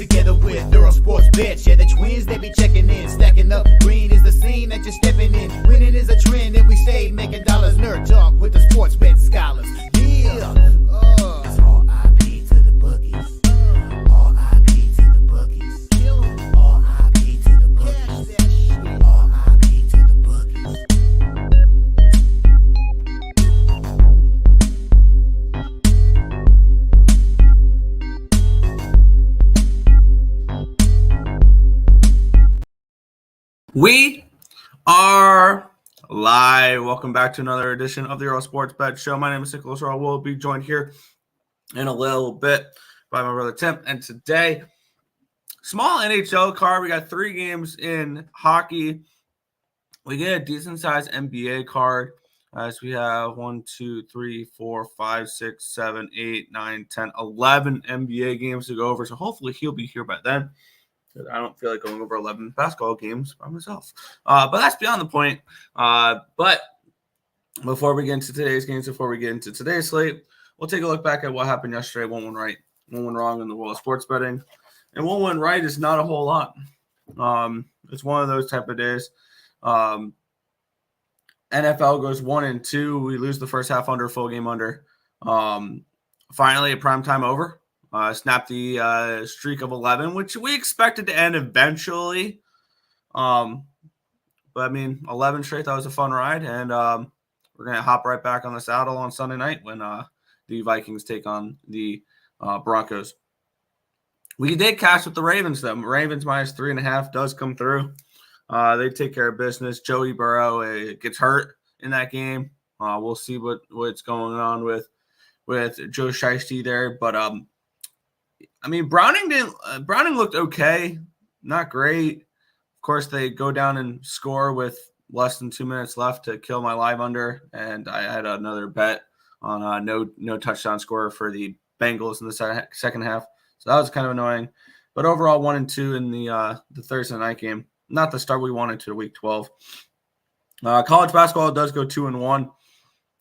together with Earle Sports Bets. Yeah, the twins, they be checking in, stacking up. Green is the scene that you're stepping in. Winning is a trend, and we stay making dollars. Nerd talk with the sports bet scholars. Yeah. It's R.I.P. to the bookies. R.I.P. to the bookies. R.I.P. to the bookies. R.I.P. to the bookies. We are live. Welcome back to another edition of the Earle Sports Bet Show. My name is Nicholas Earle. We'll be joined here in a little bit by my brother Tim. And today, small NHL card. We got 3 games in hockey. We get a decent-sized NBA card as we have 1, 2, 3, 4, 5, 6, 7, 8, 9, 10, 11 NBA games to go over. So hopefully he'll be here by then. I don't feel like going over 11 basketball games by myself. But that's beyond the point. But before we get into today's games, before we get into today's slate, we'll take a look back at what happened yesterday. 1 went right, 1 went wrong in the world of sports betting. And 1 went right is not a whole lot. It's one of those type of days. NFL goes 1-2. We lose the first half under, full game under. Finally, a primetime over. Snapped the streak of 11, which we expected to end eventually. But, I mean, 11 straight, that was a fun ride. And we're going to hop right back on the saddle on Sunday night when the Vikings take on the Broncos. We did cash with the Ravens, though. Ravens minus 3.5 does come through. They take care of business. Joey Burrow gets hurt in that game. We'll see what's going on with Joe Shiesty there. But, I mean, Browning looked okay, not great. Of course, they go down and score with less than 2 minutes left to kill my live under, and I had another bet on no touchdown score for the Bengals in the second half. So that was kind of annoying. But overall, 1-2 in the Thursday night game. Not the start we wanted to week 12. College basketball does go 2-1.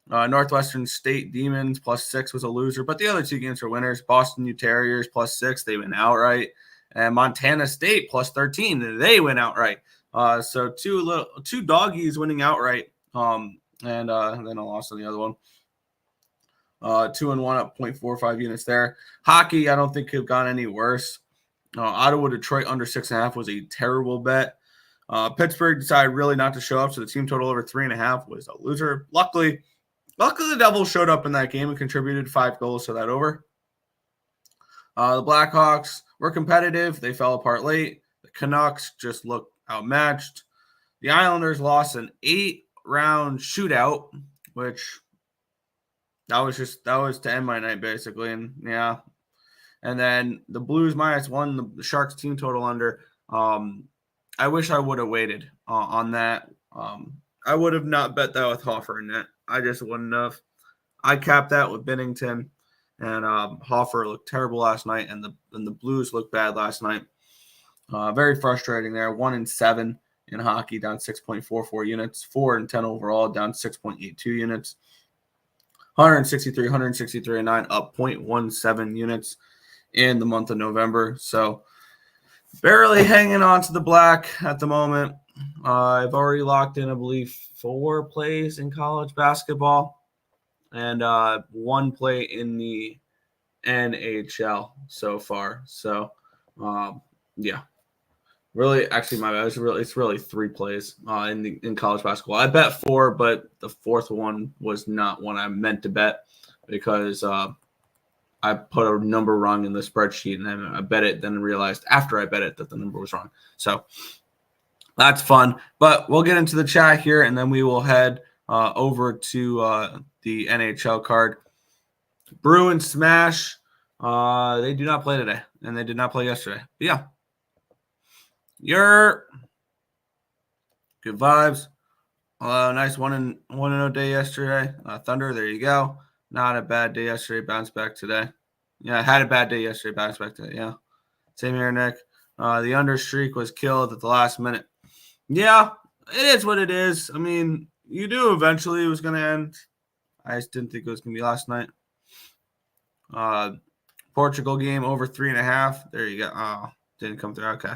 Northwestern State Demons +6 was a loser, but the other 2 games were winners. Boston U Terriers +6, they went outright, and Montana State +13, they went outright. So two doggies winning outright, and then a loss on the other one. 2-1 up 0.45 units there. Hockey, I don't think could have gone any worse. Ottawa Detroit under 6.5 was a terrible bet. Pittsburgh decided really not to show up, so the team total over 3.5 was a loser. Luckily, the Devils showed up in that game and contributed 5 goals to that over. The Blackhawks were competitive. They fell apart late. The Canucks just looked outmatched. The Islanders lost an 8-round shootout, which that was to end my night basically. And yeah. And then the Blues -1, the Sharks team total under. I wish I would have waited on that. I would have not bet that with Hoffer in net. I just wouldn't have. I capped that with Binnington, and Hoffer looked terrible last night, and the Blues looked bad last night. Very frustrating there. 1-7 in hockey, down 6.44 units. 4-10 overall, down 6.82 units. 163-9, up 0.17 units in the month of November. So barely hanging on to the black at the moment. I've already locked in, I believe, 4 plays in college basketball and 1 play in the NHL so far. So, yeah. Really, actually, my bad. It's really 3 plays in college basketball. I bet 4, but the 4th one was not one I meant to bet because I put a number wrong in the spreadsheet, and then I bet it, then realized after I bet it that the number was wrong. So that's fun. But we'll get into the chat here, and then we will head over to the NHL card. Bruins smash. They do not play today, and they did not play yesterday. But yeah. Good vibes. Nice 1-0 day yesterday. Thunder, there you go. Not a bad day yesterday. Bounced back today. Yeah, I had a bad day yesterday. Bounced back today. Yeah. Same here, Nick. The under streak was killed at the last minute. Yeah, it is what it is. I mean, you knew eventually it was going to end. I just didn't think it was going to be last night. Portugal game over 3.5. There you go. Oh, didn't come through. Okay.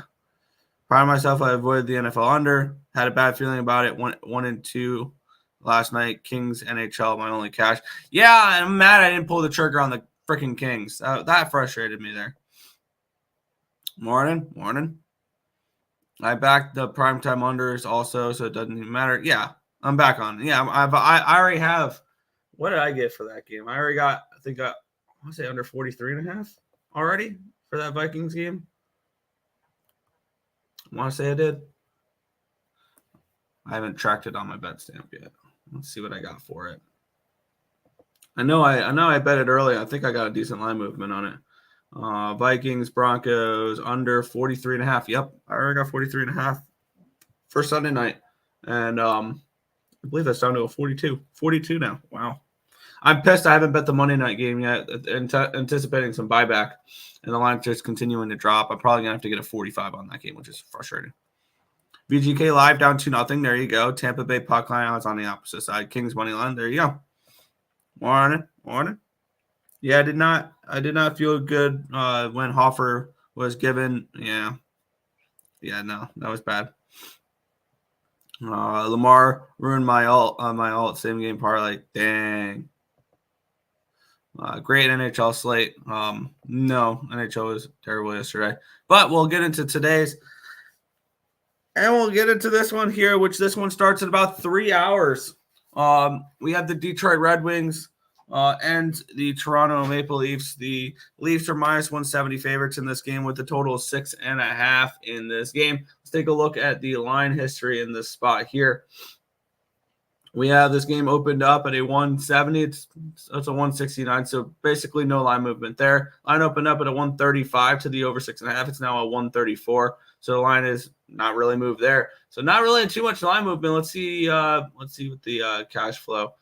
Proud of myself. I avoided the NFL under. Had a bad feeling about it. 1-2 last night. Kings NHL, my only cash. Yeah, I'm mad I didn't pull the trigger on the freaking Kings. That frustrated me there. Morning. I backed the primetime unders also, so it doesn't even matter. Yeah, I'm back on. Yeah, I already have. What did I get for that game? I already got, I think, I want to say under 43.5 already for that Vikings game. I want to say I did. I haven't tracked it on my bet stamp yet. Let's see what I got for it. I know I bet it early. I think I got a decent line movement on it. Vikings, Broncos, under 43.5. Yep, I already got 43.5 for Sunday night. And I believe that's down to a 42. 42 now. Wow. I'm pissed I haven't bet the Monday night game yet, anticipating some buyback. And the line just continuing to drop. I'm probably going to have to get a 45 on that game, which is frustrating. VGK Live down 2-0. There you go. Tampa Bay puck line odds on the opposite side. Kings money line. There you go. Morning. Yeah, I did not feel good when Hoffer was given. Yeah, no, that was bad. Lamar ruined my alt same game parlay. Dang. Great NHL slate. No, NHL was terrible yesterday. But we'll get into today's. And we'll get into this one here, which this one starts in about 3 hours. We have the Detroit Red Wings and the Toronto Maple Leafs. The Leafs are minus 170 favorites in this game with a total of 6.5 in this game. Let's take a look at the line history in this spot here. We have this game opened up at a 170. It's a 169, so basically no line movement there. Line opened up at a 135 to the over 6.5. It's now a 134. So the line is not really moved there. So not really too much line movement. Let's see what the cash flow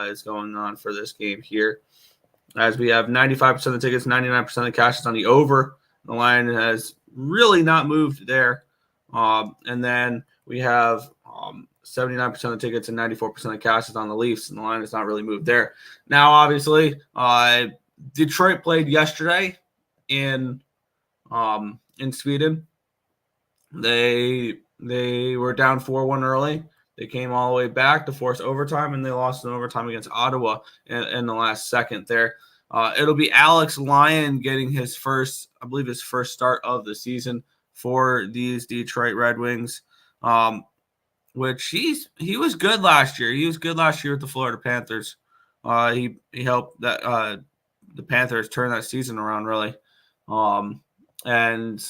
is going on for this game here. As we have 95% of the tickets, 99% of the cash is on the over. The line has really not moved there. And then we have 79% of the tickets and 94% of the cash is on the Leafs, and the line has not really moved there. Now, obviously, Detroit played yesterday in Sweden. They were down 4-1 early. They came all the way back to force overtime, and they lost in overtime against Ottawa in the last second there. It'll be Alex Lyon getting his first start of the season for these Detroit Red Wings, which he was good last year. He was good last year with the Florida Panthers. He helped that the Panthers turn that season around really, and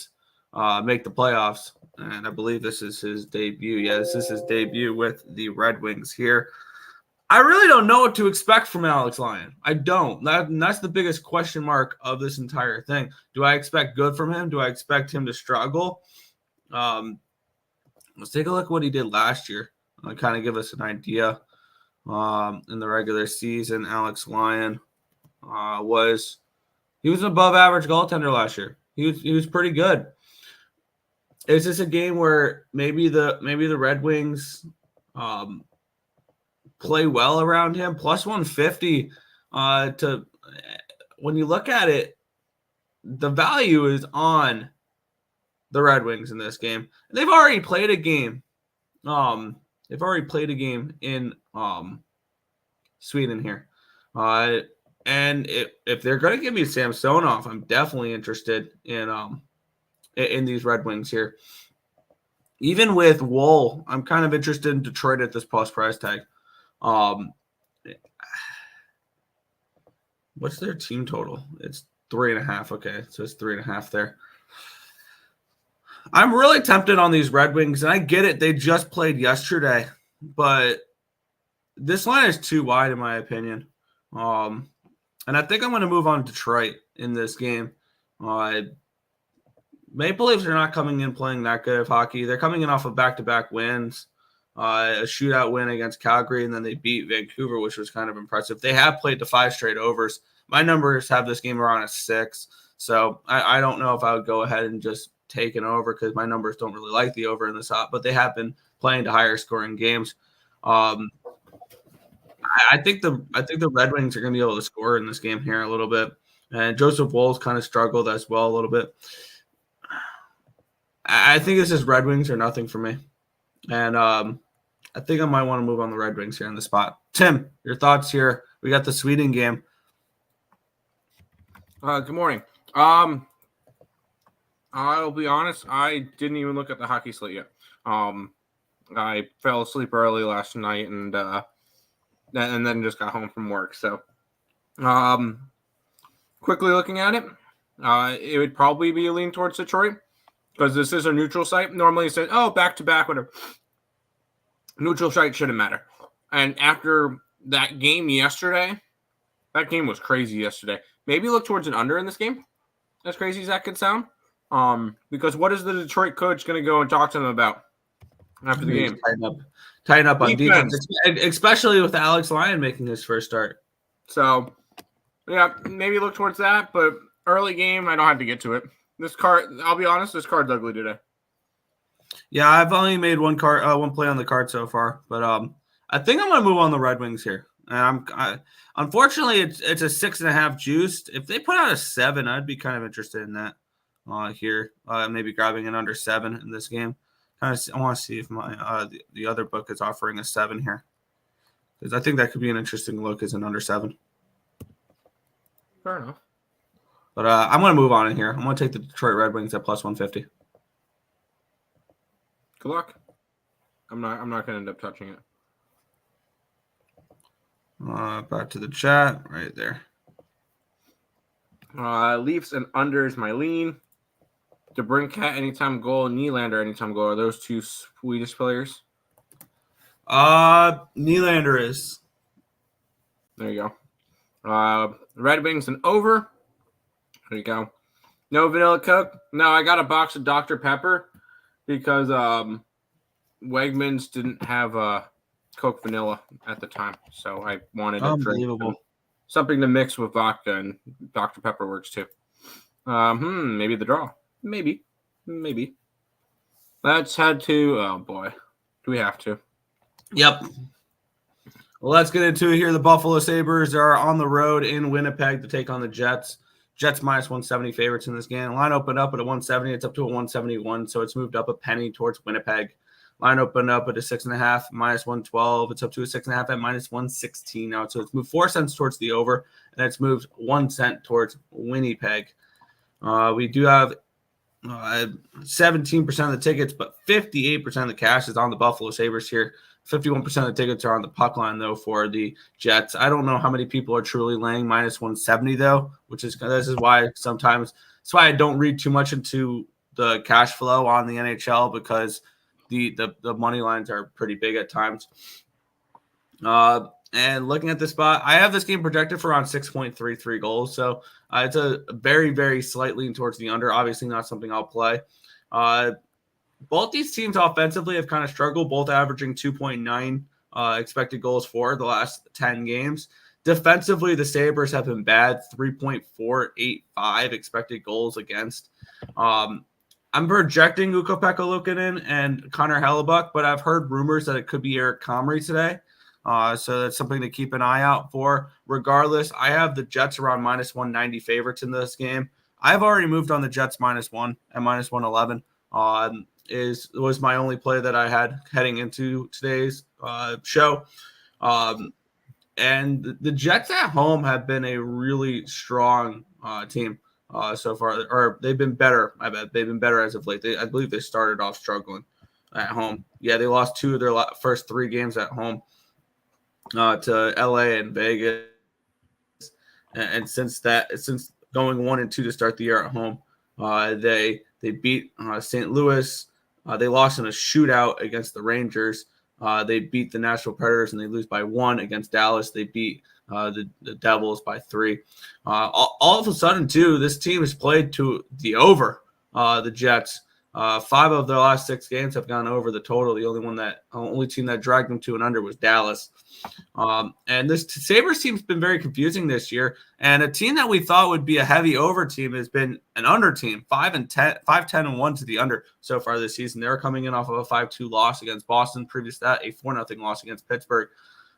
make the playoffs. And I believe this is his debut. Yeah, this is his debut with the Red Wings here. I really don't know what to expect from Alex Lyon. I don't. That's the biggest question mark of this entire thing. Do I expect good from him? Do I expect him to struggle? Let's take a look at what he did last year. Kind of give us an idea. In the regular season, Alex Lyon was an above average goaltender last year. He was pretty good. Is this a game where maybe the Red Wings play well around him? Plus 150 to when you look at it, the value is on the Red Wings in this game. They've already played a game. They've already played a game in Sweden here. And if they're going to give me Samsonov, I'm definitely interested in these Red Wings here. Even with Wool, I'm kind of interested in Detroit at this post price tag. What's their team total? It's 3.5. Okay, so it's 3.5 there. I'm really tempted on these Red Wings, and I get it. They just played yesterday, but this line is too wide in my opinion. And I think I'm going to move on Detroit in this game. Maple Leafs are not coming in playing that good of hockey. They're coming in off of back-to-back wins, a shootout win against Calgary, and then they beat Vancouver, which was kind of impressive. They have played to 5 straight overs. My numbers have this game around a 6, so I don't know if I would go ahead and just take an over because my numbers don't really like the over in this hot, but they have been playing to higher scoring games. I think the Red Wings are going to be able to score in this game here a little bit. And Joseph Woll's kind of struggled as well a little bit. I think this is Red Wings or nothing for me. And I think I might want to move on the Red Wings here in the spot. Tim, your thoughts here? We got the Sweden game. Good morning. I'll be honest, I didn't even look at the hockey slate yet. I fell asleep early last night and then just got home from work. So, quickly looking at it, it would probably be a lean towards Detroit because this is a neutral site. Normally it says, back to back, whatever. Neutral site shouldn't matter. And after that game yesterday, that game was crazy yesterday. Maybe look towards an under in this game, as crazy as that could sound. Because what is the Detroit coach going to go and talk to them about after the game? Tighten up on defense, especially with Alex Lyon making his first start. So, yeah, maybe look towards that. But early game, I don't have to get to it. This card, I'll be honest, this card's ugly today. Yeah, I've only made one play on the card so far, but I think I'm going to move on the Red Wings here. And unfortunately, it's a 6.5 juiced. If they put out a 7, I'd be kind of interested in that here. Maybe grabbing an under 7 in this game. I want to see if my the other book is offering a 7 here, because I think that could be an interesting look as an under 7. Fair enough. But I'm going to move on in here. I'm going to take the Detroit Red Wings at plus 150. Good luck. I'm not going to end up touching it. Back to the chat right there. Leafs and unders my lean. DeBrincat anytime goal, Nylander anytime goal. Are those two Swedish players? Nylander is. There you go. Red Wings and over. There you go. No vanilla Coke. No, I got a box of Dr. Pepper because Wegmans didn't have Coke vanilla at the time, so I wanted to drink something to mix with vodka, and Dr. Pepper works too. Maybe the draw. Maybe. Let's head to. Oh boy, do we have to? Yep. Well, let's get into it here. The Buffalo Sabres are on the road in Winnipeg to take on the Jets. Jets minus 170 favorites in this game. Line opened up at a 170. It's up to a 171, so it's moved up a penny towards Winnipeg. Line opened up at a 6.5, minus 112. It's up to a 6.5 at minus 116 now. So it's moved 4 cents towards the over, and it's moved 1 cent towards Winnipeg. We do have 17% of the tickets, but 58% of the cash is on the Buffalo Sabres here. 51% of the tickets are on the puck line, though, for the Jets. I don't know how many people are truly laying minus 170, though, this is why sometimes – that's why I don't read too much into the cash flow on the NHL, because the money lines are pretty big at times. And looking at this spot, I have this game projected for around 6.33 goals. So it's a very, very slight lean towards the under. Obviously not something I'll play. Both these teams offensively have kind of struggled, both averaging 2.9 expected goals for the last 10 games. Defensively, the Sabres have been bad, 3.485 expected goals against. I'm projecting Ukko-Pekka Luukkonen and Connor Hellebuck, but I've heard rumors that it could be Eric Comrie today. So that's something to keep an eye out for. Regardless, I have the Jets around minus 190 favorites in this game. I've already moved on the Jets minus 1 and minus 111. Was my only play that I had heading into today's show. And the Jets at home have been a really strong team so far, or they've been better. I bet they've been better as of late. I believe they started off struggling at home. Yeah, they lost 2 of their first 3 games at home to LA and Vegas, and since going 1-2 to start the year at home, they beat St. Louis. They lost in a shootout against the Rangers. They beat the Nashville Predators, and they lose by 1 against Dallas. They beat the Devils by 3. All of a sudden, too, this team has played to the over. The Jets, 5 of their last 6 games have gone over the total. The only team that dragged them to an under was Dallas. And this Sabres team's been very confusing this year. And a team that we thought would be a heavy over team has been an under team, 5-10-1 to the under so far this season. They're coming in off of a 5-2 loss against Boston. Previous to that, a 4-0 loss against Pittsburgh.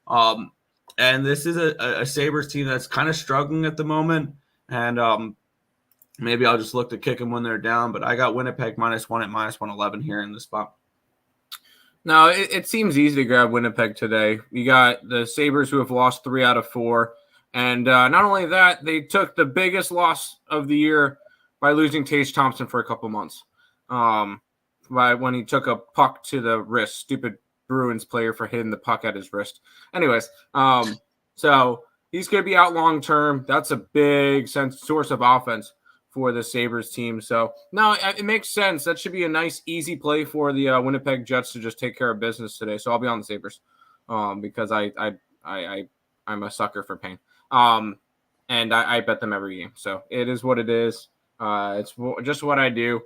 And this is a Sabres team that's kind of struggling at the moment. And maybe I'll just look to kick them when they're down. But I got Winnipeg -1 at -111 here in this spot. No, it seems easy to grab Winnipeg today. You got the Sabres who have lost 3 out of 4. And not only that, they took the biggest loss of the year by losing Tage Thompson for a couple months. By when he took a puck to the wrist. Stupid Bruins player for hitting the puck at his wrist. Anyways, so he's going to be out long term. That's a big source of offense for the Sabres team. So, no, it makes sense. That should be a nice, easy play for the Winnipeg Jets to just take care of business today. So I'll be on the Sabres because I'm a sucker for pain. And I bet them every game. So it is what it is. It's just what I do.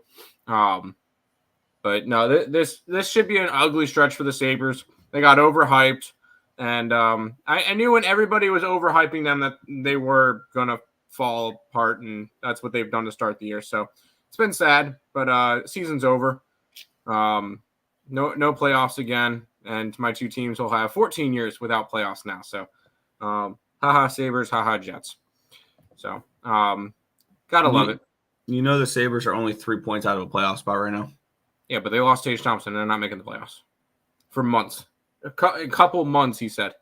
But no, this should be an ugly stretch for the Sabres. They got overhyped. And I knew when everybody was overhyping them that they were going to fall apart, and that's what they've done to start the year. So it's been sad, but season's over. No playoffs again, and my two teams will have 14 years without playoffs now. So haha Sabres, haha Jets. So gotta love it. You know the Sabres are only 3 points out of a playoff spot right now. Yeah, but they lost Tage Thompson, and they're not making the playoffs for months. A couple months, he said.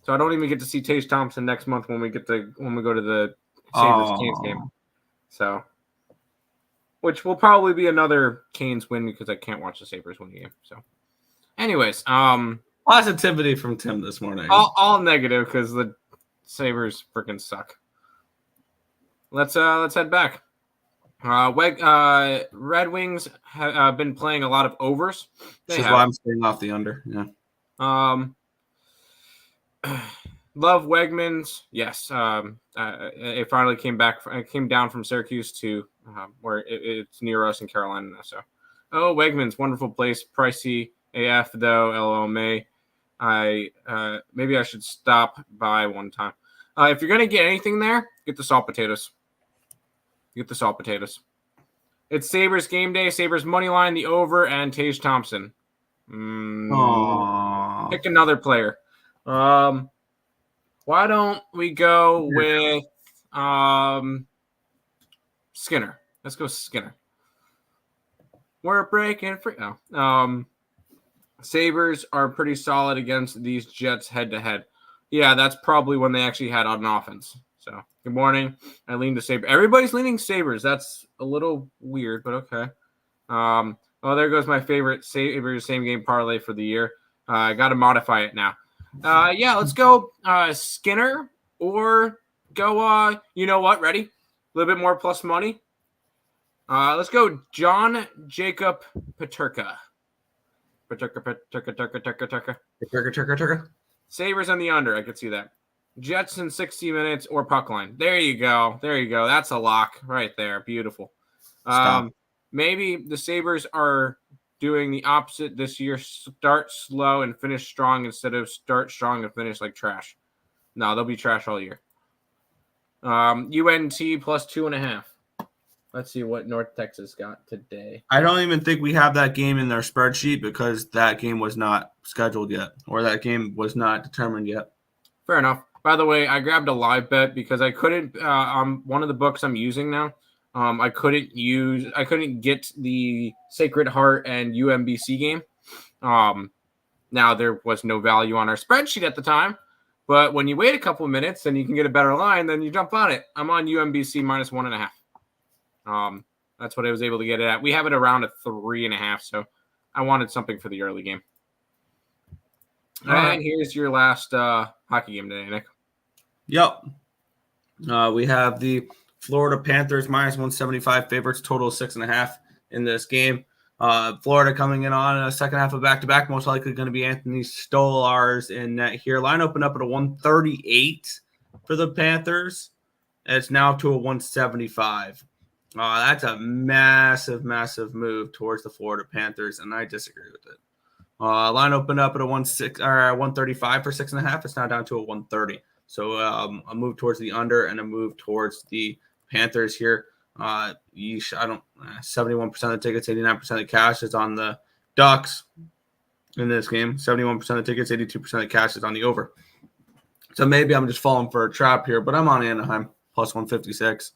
So I don't even get to see Tage Thompson next month when we go to the Sabres Canes game. So, which will probably be another Canes win because I can't watch the Sabres win the game. So, anyways, positivity from Tim this morning. All negative because the Sabres freaking suck. Let's head back. Red Wings have been playing a lot of overs. This is why I'm staying off the under. Yeah. Love Wegmans. Yes. It finally came back. It came down from Syracuse to where it's near us in Carolina now. So, Wegmans, wonderful place. Pricey AF though. LOL May. Maybe I should stop by one time. If you're gonna get anything there, get the salt potatoes. It's Sabres game day. Sabres money line, the over, and Tage Thompson. Pick another player. Why don't we go with Skinner? Let's go Skinner. We're breaking free. Sabres are pretty solid against these Jets head-to-head. Yeah, that's probably when they actually had on offense. So, good morning. I lean to Sabres. Everybody's leaning Sabres. That's a little weird, but okay. There goes my favorite Sabres same game parlay for the year. I got to modify it now. Let's go Skinner or go, you know what? Ready? A little bit more plus money. Let's go John Jacob Peterka. Peterka. Sabres on the under. I could see that. Jets in 60 minutes or puck line. There you go. That's a lock right there. Beautiful. Maybe the Sabres are doing the opposite this year. Start slow and finish strong instead of start strong and finish like trash. No, they'll be trash all year. UNT plus 2.5. Let's see what North Texas got today. I don't even think we have that game in their spreadsheet because that game was not scheduled yet, or that game was not determined yet. Fair enough. By the way, I grabbed a live bet because I couldn't one of the books I'm using now. I couldn't get the Sacred Heart and UMBC game. Now there was no value on our spreadsheet at the time, but when you wait a couple of minutes and you can get a better line, then you jump on it. I'm on UMBC minus 1.5. That's what I was able to get it at. We have it around a 3.5, so I wanted something for the early game. And here's your last hockey game today, Nick. Yep. We have the Florida Panthers minus 175 favorites, total 6.5 in this game. Florida coming in on a second half of back-to-back, most likely going to be Anthony Stolarz in net here. Line opened up at a 138 for the Panthers. It's now to a 175. That's a massive, massive move towards the Florida Panthers, and I disagree with it. Line opened up at a 135 for 6.5. It's now down to a 130. So a move towards the under and a move towards the Panthers here. 71% of the tickets, 89% of the cash is on the Ducks in this game. 71% of the tickets, 82% of the cash is on the over. So maybe I'm just falling for a trap here, but I'm on Anaheim. plus 156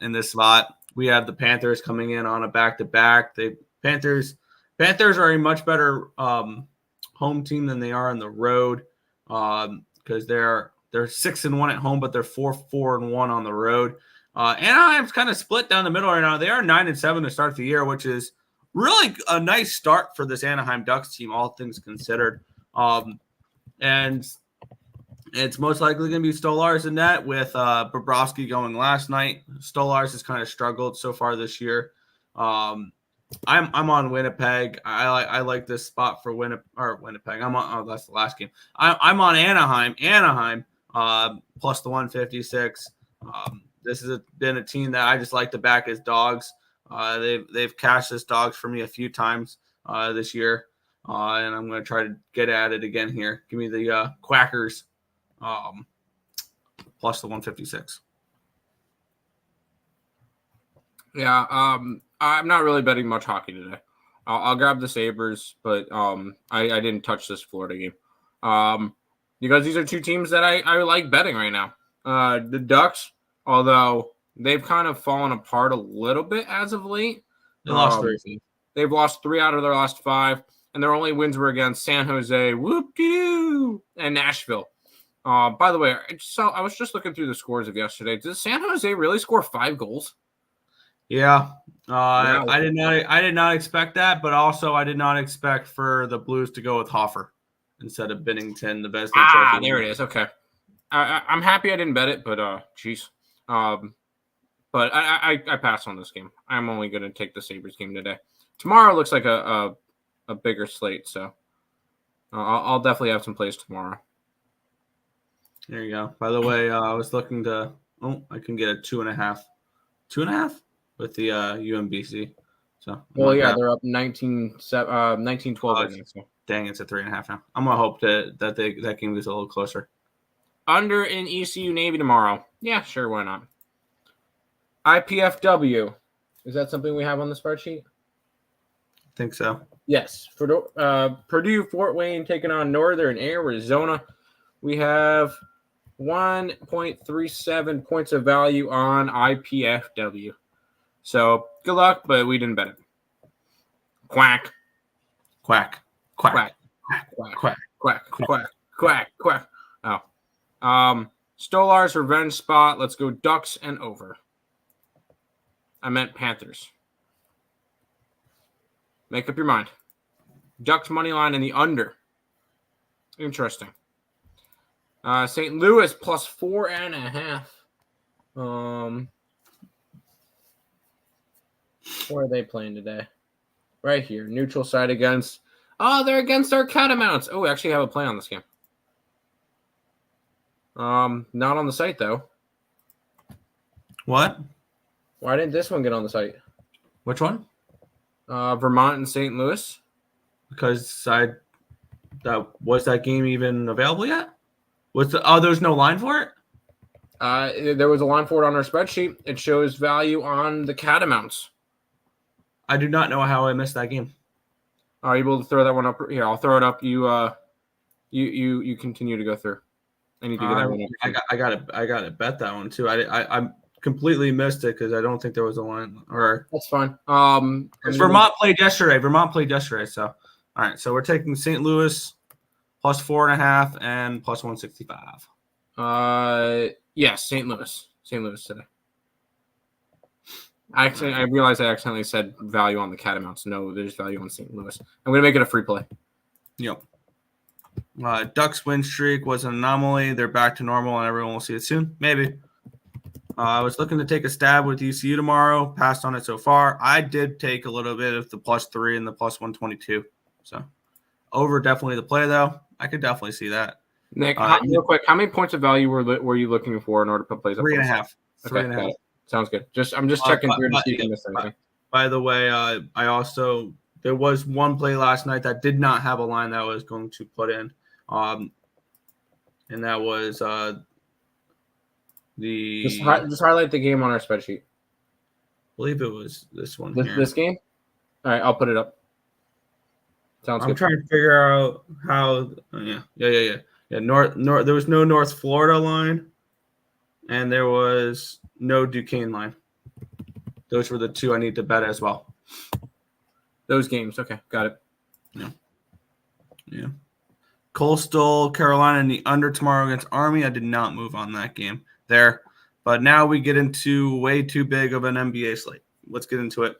in this spot. We have the Panthers coming in on a back-to-back. Panthers are a much better home team than they are on the road because they're 6-1 at home, but they're 4-1 on the road. Anaheim's kind of split down the middle right now. They are 9-7 to start the year, which is really a nice start for this Anaheim Ducks team, all things considered. And it's most likely going to be Stolarz in net with Bobrovsky going last night. Stolarz has kind of struggled so far this year. I'm on Winnipeg. I like this spot for Winnipeg. That's the last game. I'm on Anaheim. Plus the 156. This has been a team that I just like to back as dogs. They've cashed as dogs for me a few times this year, and I'm going to try to get at it again here. Give me the Quackers plus the 156. Yeah, I'm not really betting much hockey today. I'll grab the Sabres, but I didn't touch this Florida game because these are two teams that I like betting right now. The Ducks, although they've kind of fallen apart a little bit as of late. They lost 3. They've lost 3 out of their last 5, and their only wins were against San Jose, whoop-de-doo, and Nashville. By the way, I was just looking through the scores of yesterday. Did San Jose really score 5 goals? Yeah. I did not expect that, but also I did not expect for the Blues to go with Hoffer instead of Binnington, the best. There it is. Okay. I'm happy I didn't bet it, but geez. But I pass on this game. I'm only going to take the Sabres game today. Tomorrow looks like a bigger slate, so I'll definitely have some plays tomorrow. There you go. By the way, I was looking to. I can get a 2.5. 2.5 with the UMBC. So they're up 19-12 right now. So. Dang, it's a 3.5 now. I'm gonna hope that game gets a little closer. Under in ECU Navy tomorrow. Yeah, sure, why not? IPFW. Is that something we have on the spreadsheet? I think so. Yes. For Purdue Fort Wayne taking on Northern Arizona. We have 1.37 points of value on IPFW. So good luck, but we didn't bet it. Quack. Quack. Quack. Quack. Quack. Quack. Quack. Quack. Quack. Oh. Stolarz revenge spot. Let's go Ducks and over. I meant Panthers. Make up your mind. Ducks money line in the under. Interesting. St. Louis plus 4.5. Where are they playing today? Right here. Neutral side against. Oh, they're against our Catamounts. Oh, we actually have a play on this game. Not on the site though. What? Why didn't this one get on the site? Which one? Vermont and St. Louis. Because that game even available yet? There's no line for it? There was a line for it on our spreadsheet. It shows value on the Catamounts. I do not know how I missed that game. Are you able to throw that one up? Here, I'll throw it up. You continue to go through. I need to get that one up. I gotta bet that one too. I completely missed it because I don't think there was a line. Or that's fine. Vermont played yesterday. So all right. So we're taking St. Louis plus 4.5 and plus 165. Yes, St. Louis today. I realized I accidentally said value on the Catamounts. No, there's value on St. Louis. I'm going to make it a free play. Yep. Ducks win streak was an anomaly. They're back to normal, and everyone will see it soon. Maybe. I was looking to take a stab with ECU tomorrow. Passed on it so far. I did take a little bit of the plus 3 and the plus 122. So over definitely the play, though. I could definitely see that. Nick, real quick, how many points of value were you looking for in order to put plays up? 3.5. Okay, 3.5. Sounds good. I'm just checking through to see if you missed anything. By the way, there was one play last night that did not have a line that I was going to put in, and that was just highlight the game on our spreadsheet. I believe it was this one. This game. All right, I'll put it up. Sounds good. I'm trying to figure out how. Yeah. North. There was no North Florida line. and there was no Duquesne line. Those were the two I need to bet as well. Those games. Okay, got it. Yeah. Coastal Carolina in the under tomorrow against Army. I did not move on that game there. But now we get into way too big of an NBA slate. Let's get into it.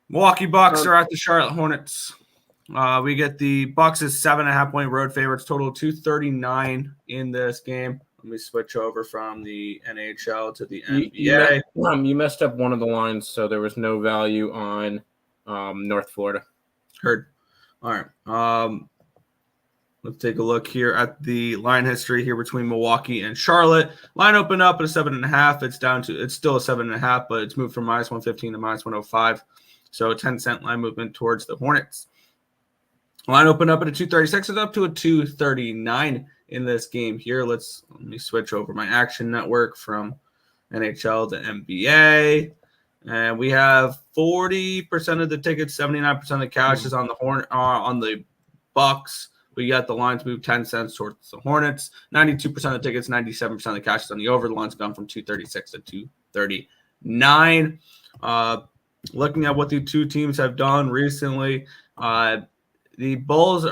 Milwaukee Bucks are at the Charlotte Hornets. We get the Bucks as 7.5-point road favorites, total 239 in this game. Let me switch over from the NHL to the NBA. You messed up one of the lines, so there was no value on North Florida. Heard. All right. Let's take a look here at the line history here between Milwaukee and Charlotte. Line opened up at a 7.5. It's still a 7.5, but it's moved from -115 to -105. So a 10-cent line movement towards the Hornets. Line opened up at a 236. It's up to a 239 in this game here. Let me switch over my action network from NHL to NBA. And we have 40% of the tickets, 79% of the cash is on the Bucks. We got the lines moved 10 cents towards the Hornets. 92% of the tickets, 97% of the cash is on the over. The line's gone from 236 to 239. Looking at what the two teams have done recently, the Bucks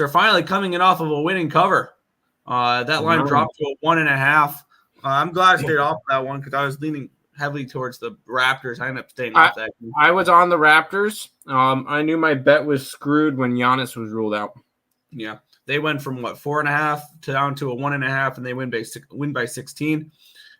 are finally coming in off of a winning cover. That line dropped to a 1.5. I'm glad I stayed off that one because I was leaning heavily towards the Raptors. I ended up staying off that game. I was on the Raptors. I knew my bet was screwed when Giannis was ruled out. Yeah, they went from 4.5 to down to a 1.5, and they win by 16.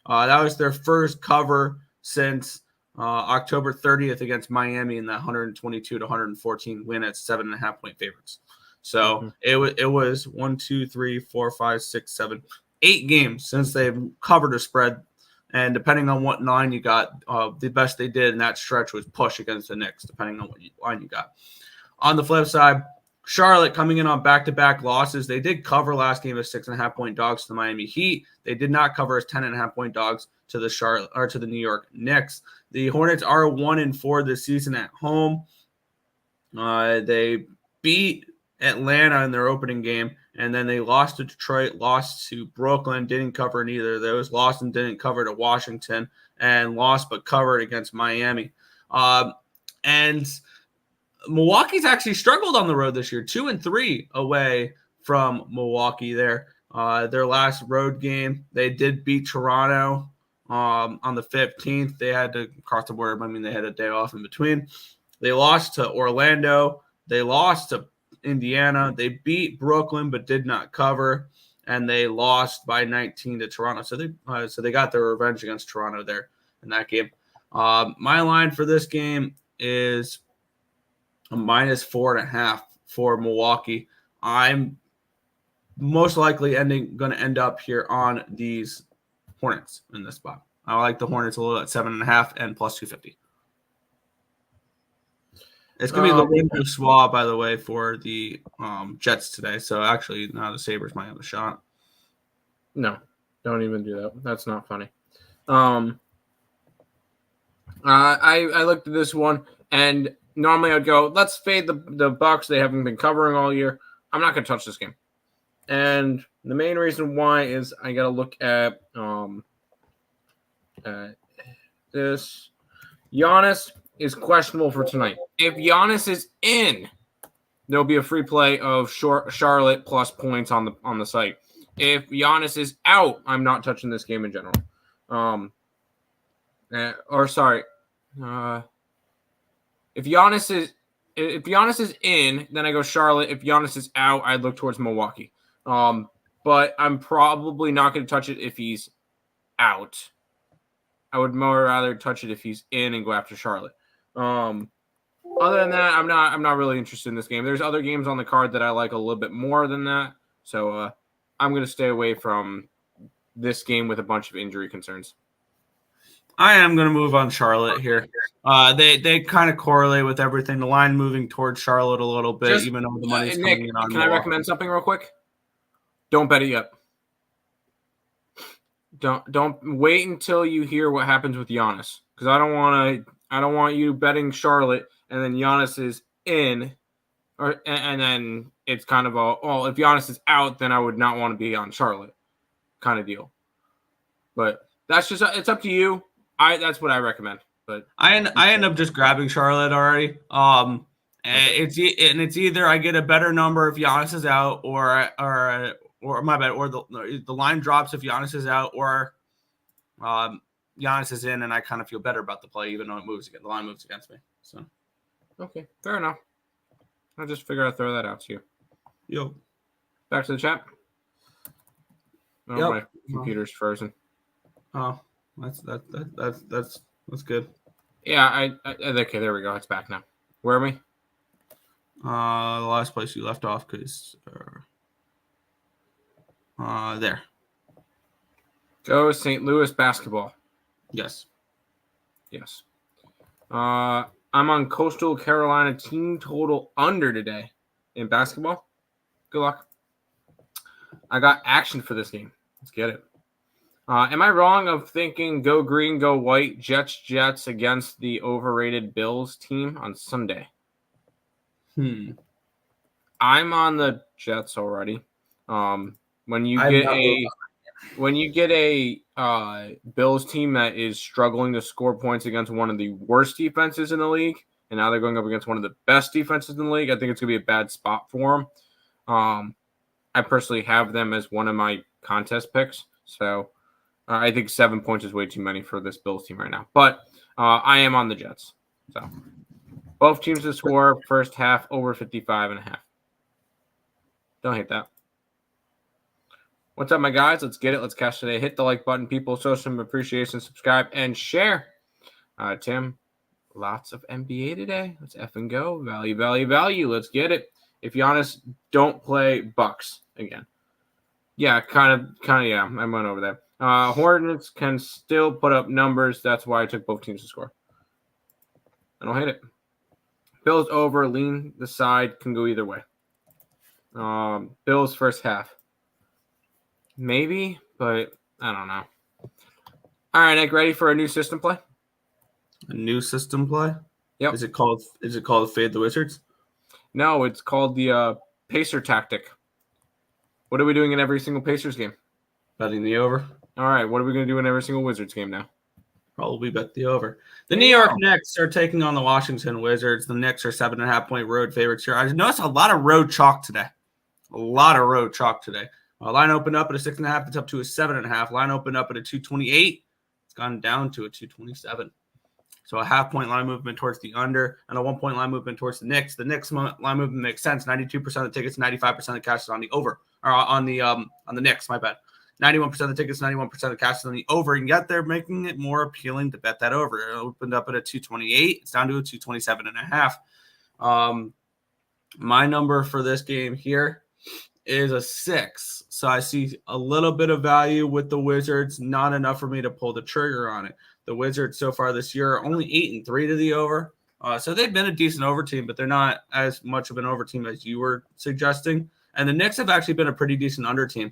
That was their first cover since October 30th against Miami in that 122 to 114 win at 7.5-point favorites. So it was 1, 2, 3, 4, 5, 6, 7, 8 games since they've covered a spread. And depending on what line you got, the best they did in that stretch was push against the Knicks, depending on what line you got. On the flip side, Charlotte coming in on back-to-back losses. They did cover last game as 6.5-point dogs to the Miami Heat. They did not cover as 10.5-point dogs to the New York Knicks. The Hornets are 1-4 this season at home. They beat Atlanta in their opening game, and then they lost to Detroit, lost to Brooklyn, didn't cover neither of those, lost and didn't cover to Washington, and lost but covered against Miami. And Milwaukee's actually struggled on the road this year, 2-3 away from Milwaukee there. Their last road game, they did beat Toronto on the 15th. They had to cross the border. I mean, they had a day off in between. They lost to Orlando. They lost to Indiana. They beat Brooklyn but did not cover, and they lost by 19 to Toronto. So they got their revenge against Toronto there in that game. My line for this game is a -4.5 for Milwaukee. I'm most likely going to end up here on these Hornets in this spot. I like the Hornets a little at 7.5 and plus 250. It's going to be Lorenzo Schwab, by the way, for the Jets today. So actually, now the Sabres might have a shot. No, don't even do that. That's not funny. I looked at this one, and normally I'd go, let's fade the Bucks. They haven't been covering all year. I'm not going to touch this game. And the main reason why is I got to look at this. Giannis is questionable for tonight. If Giannis is in, there'll be a free play of Charlotte plus points on the site. If Giannis is out, I'm not touching this game in general. If Giannis is in, then I go Charlotte. If Giannis is out, I'd look towards Milwaukee. But I'm probably not going to touch it if he's out. I would more rather touch it if he's in and go after Charlotte. Other than that, I'm not really interested in this game. There's other games on the card that I like a little bit more than that. So I'm going to stay away from this game with a bunch of injury concerns. I am going to move on Charlotte here. They kind of correlate with everything. The line moving towards Charlotte a little bit, even though the money's coming in on. Can I recommend something real quick? Don't bet it yet. Don't wait until you hear what happens with Giannis, because I don't want you betting Charlotte and then Giannis is in, and then it's kind of if Giannis is out, then I would not want to be on Charlotte, kind of deal. But that's just it's up to you. That's what I recommend. But I end up just grabbing Charlotte already. It's either I get a better number if Giannis is out, or my bad, or the line drops if Giannis is out, or Giannis is in, and I kind of feel better about the play, even though the line moves against me. So okay, fair enough. I just figured I'd throw that out to you. Yo, back to the chat. Oh, yep. My computer's frozen. Oh, that's good. Yeah, okay, there we go. It's back now. Where are we? The last place you left off, because there. Go St. Louis basketball. Yes. I'm on Coastal Carolina team total under today in basketball. Good luck. I got action for this game. Let's get it. Am I wrong of thinking go green, go white, Jets against the overrated Bills team on Sunday? I'm on the Jets already. When you get a Bills team that is struggling to score points against one of the worst defenses in the league, and now they're going up against one of the best defenses in the league, I think it's going to be a bad spot for them. I personally have them as one of my contest picks, so I think 7 points is way too many for this Bills team right now. But I am on the Jets. So both teams to score first half over 55.5. Don't hate that. What's up, my guys? Let's get it. Let's cash today. Hit the like button, people. Show some appreciation, subscribe, and share. Tim, lots of NBA today. Let's effing go. Value. Let's get it. If Giannis don't play Bucks again. Yeah, kind of. Yeah, I went over that. Hornets can still put up numbers. That's why I took both teams to score. I don't hate it. Bills over, lean the side, can go either way. Bills first half. Maybe, but I don't know. All right, Nick, ready for a new system play? A new system play? Yep. Is it called Fade the Wizards? No, it's called the Pacer tactic. What are we doing in every single Pacers game? Betting the over. All right, what are we going to do in every single Wizards game now? Probably bet the over. The New York Knicks are taking on the Washington Wizards. The Knicks are 7.5-point road favorites here. I noticed a lot of road chalk today. Line opened up at a 6.5. It's up to a 7.5. Line opened up at a 228. It's gone down to a 227. So a half-point line movement towards the under and a 1-point line movement towards the Knicks. The Knicks line movement makes sense. 92% of the tickets, 95% of the cash is on the over, or on the Knicks. My bad. 91% of the tickets, 91% of the cash is on the over, and yet they're making it more appealing to bet that over. It opened up at a 228. It's down to a 227.5. My number for this game here is a 6. So I see a little bit of value with the Wizards, not enough for me to pull the trigger on it. The Wizards so far this year are only 8-3 to the over. So they've been a decent over team, but they're not as much of an over team as you were suggesting. And the Knicks have actually been a pretty decent under team.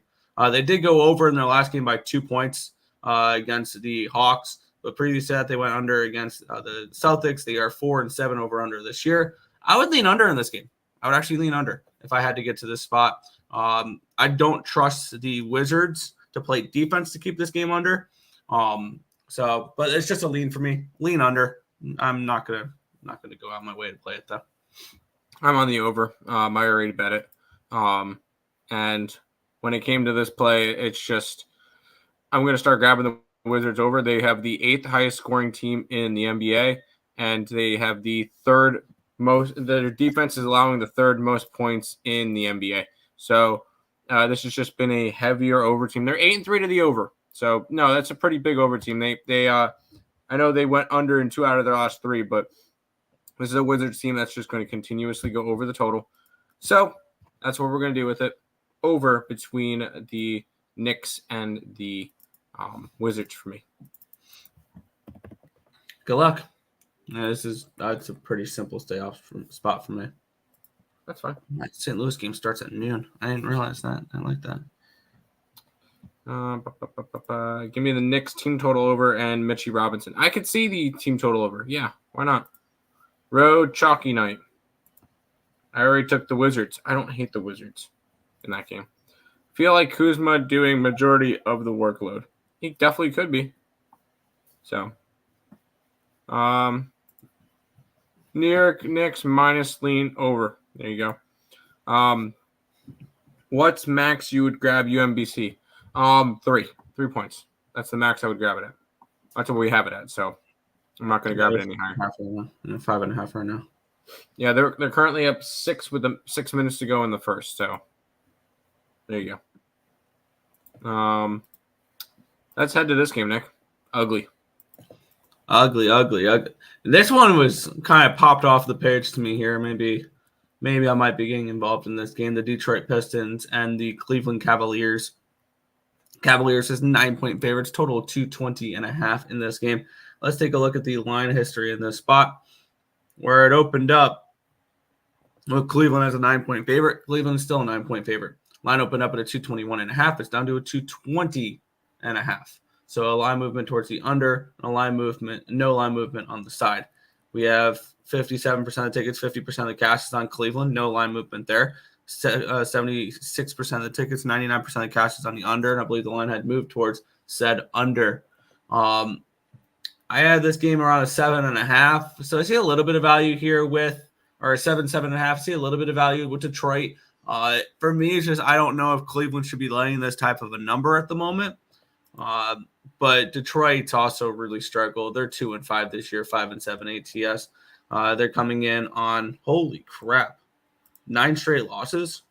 They did go over in their last game by 2 points against the Hawks, but previous to that, they went under against the Celtics. They are 4-7 over under this year. I would lean under in this game. I would actually lean under if I had to get to this spot. I don't trust the Wizards to play defense to keep this game under. But it's just a lean for me. Lean under. I'm not gonna go out of my way to play it though. I'm on the over. I already bet it. And when it came to this play, it's just I'm going to start grabbing the Wizards over. They have the 8th highest scoring team in the NBA, and they have the third most. Their defense is allowing the third most points in the NBA. So this has just been a heavier over team. They're 8-3 to the over. So no, that's a pretty big over team. They I know they went under in 2 out of their last 3, but this is a Wizards team that's just going to continuously go over the total. So that's what we're going to do with it. Over between the Knicks and the Wizards for me. Good luck. Yeah, it's a pretty simple spot for me. That's fine. That St. Louis game starts at noon. I didn't realize that. I like that. Give me the Knicks team total over and Mitchie Robinson. I could see the team total over. Yeah, why not? Road chalky night. I already took the Wizards. I don't hate the Wizards in that game. Feel like Kuzma doing majority of the workload. He definitely could be. So, New York Knicks minus lean over. There you go. What's max you would grab UMBC? 3 points. That's the max I would grab it at. That's what we have it at. So I'm not going to grab it any higher. 5.5 right now. Yeah, they're currently up 6 with 6 minutes to go in the first. So there you go. Let's head to this game, Nick. Ugly. This one was kind of popped off the page to me here. Maybe I might be getting involved in this game. The Detroit Pistons and the Cleveland Cavaliers. Cavaliers is 9-point favorites, total of 220.5 in this game. Let's take a look at the line history in this spot where it opened up. Well, Cleveland as a 9-point favorite. Cleveland is still a 9-point favorite. Line opened up at a 221.5. It's down to a 220.5. So a line movement towards the under, no line movement on the side. We have 57% of the tickets, 50% of the cash is on Cleveland. No line movement there. 76% of the tickets, 99% of the cash is on the under, and I believe the line had moved towards said under. I had this game around a 7.5, so I see a little bit of value here with, or a 7.5. See a little bit of value with Detroit. For me, it's just I don't know if Cleveland should be laying this type of a number at the moment. But Detroit's also really struggled. They're 2-5 this year, 5-7 ATS. They're coming in on, holy crap, 9 straight losses.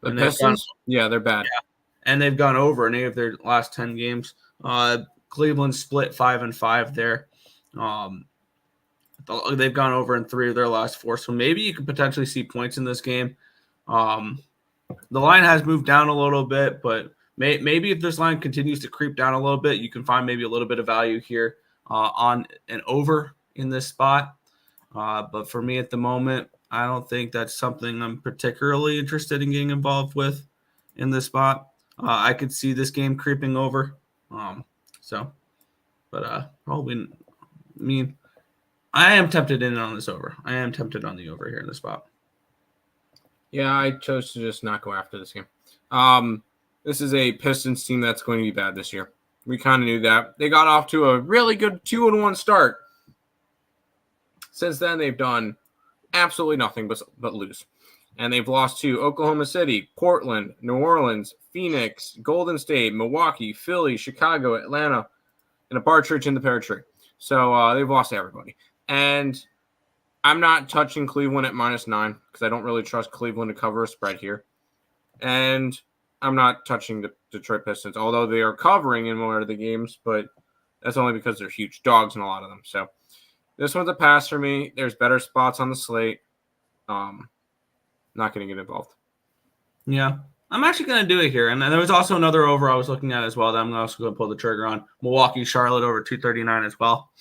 The Pistons? Yeah, they're bad. Yeah. And they've gone over in 8 of their last 10 games. Cleveland split 5-5 there. They've gone over in 3 of their last 4. So maybe you could potentially see points in this game. The line has moved down a little bit, but maybe if this line continues to creep down a little bit, you can find maybe a little bit of value here on an over in this spot. But for me at the moment, I don't think that's something I'm particularly interested in getting involved with in this spot. I could see this game creeping over. Probably, I am tempted in on this over. I am tempted on the over here in this spot. Yeah, I chose to just not go after this game. This is a Pistons team that's going to be bad this year. We kind of knew that. They got off to a really good 2-1 start. Since then, they've done absolutely nothing but lose. And they've lost to Oklahoma City, Portland, New Orleans, Phoenix, Golden State, Milwaukee, Philly, Chicago, Atlanta, and a partridge in the pear tree. So they've lost to everybody. And I'm not touching Cleveland at -9 because I don't really trust Cleveland to cover a spread here. And I'm not touching the Detroit Pistons, although they are covering in more of the games, but that's only because they're huge dogs in a lot of them. So this one's a pass for me. There's better spots on the slate. Not going to get involved. Yeah, I'm actually going to do it here. And there was also another over I was looking at as well that I'm also going to pull the trigger on. Milwaukee, Charlotte over 239 as well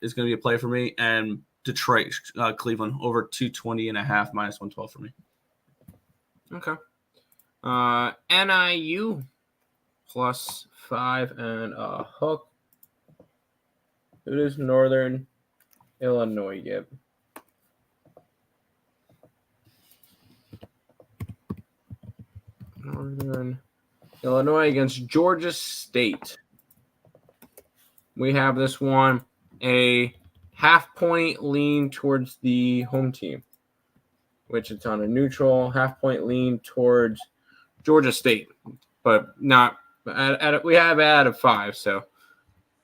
is going to be a play for me. And Detroit, Cleveland over 220.5 -112 for me. Okay. NIU +5 and a hook. Who does Northern Illinois give? Northern Illinois against Georgia State. We have this one a half-point lean towards the home team, which it's on a neutral half-point lean towards Georgia State, but not we have it out of 5, so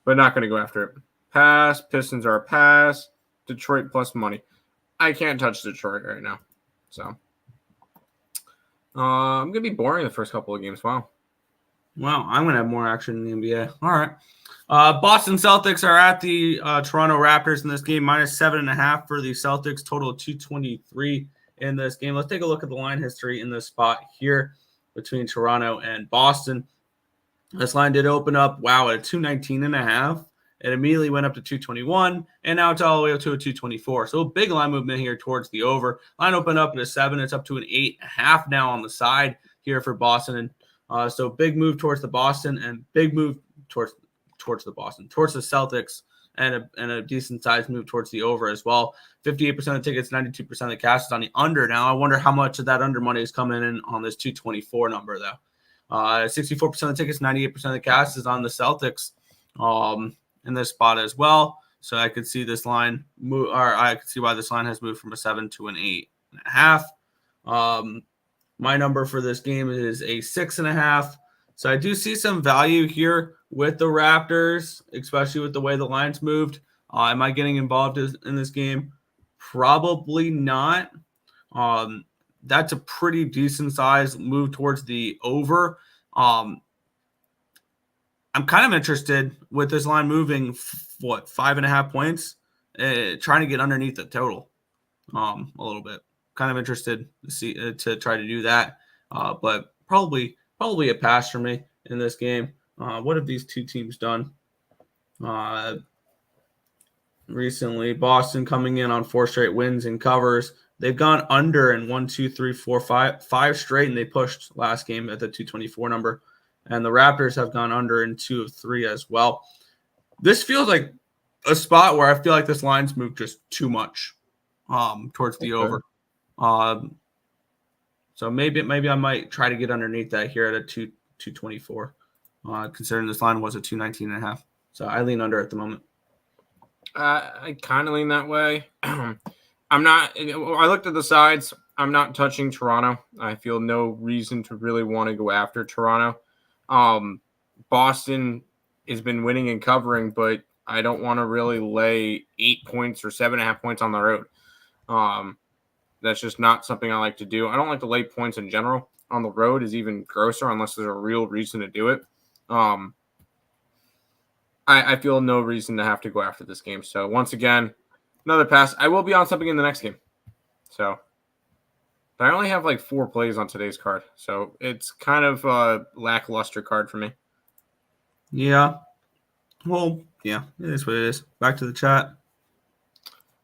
but not going to go after it. Pass. Pistons are a pass. Detroit plus money. I can't touch Detroit right now, so I'm gonna be boring the first couple of games. Wow, I'm gonna have more action in the NBA. All right. Boston Celtics are at the Toronto Raptors in this game, -7.5 for the Celtics. Total of 223 in this game. Let's take a look at the line history in this spot here between Toronto and Boston. This line did open up, at 219.5. It immediately went up to 221, and now it's all the way up to a 224. So a big line movement here towards the over. Line opened up at a 7. It's up to an 8.5 now on the side here for Boston. And so big move towards the Boston and big move towards the Celtics, and a decent size move towards the over as well. 58% of the tickets, 92% of the cash is on the under. Now I wonder how much of that under money is coming in on this 224 number though. 64% of the tickets, 98% of the cast is on the Celtics in this spot as well. So I could see this line move, or I could see why this line has moved from a 7 to an 8.5. My number for this game is a 6.5. So I do see some value here with the Raptors, especially with the way the lines moved. Am I getting involved in this game? Probably not. That's a pretty decent size move towards the over. I'm kind of interested with this line moving 5.5 points, trying to get underneath the total a little bit. Kind of interested to see to try to do that, but probably a pass for me in this game. What have these two teams done recently? Boston coming in on 4 straight wins and covers. They've gone under in 1, 2, 3, 4, 5 straight, and they pushed last game at the 224 number. And the Raptors have gone under in 2 of 3 as well. This feels like a spot where I feel like this line's moved just too much towards the over. So maybe I might try to get underneath that here at a 224, considering this line was a 219.5. So I lean under at the moment. I kind of lean that way. I'm not. I looked at the sides. I'm not touching Toronto. I feel no reason to really want to go after Toronto. Boston has been winning and covering, but I don't want to really lay 8 points or 7.5 points on the road. That's just not something I like to do. I don't like to lay points in general. On the road is even grosser unless there's a real reason to do it. I feel no reason to have to go after this game. So once again, another pass. I will be on something in the next game. So but I only have like 4 plays on today's card. So it's kind of a lackluster card for me. Yeah. Well, yeah, it is what it is. Back to the chat.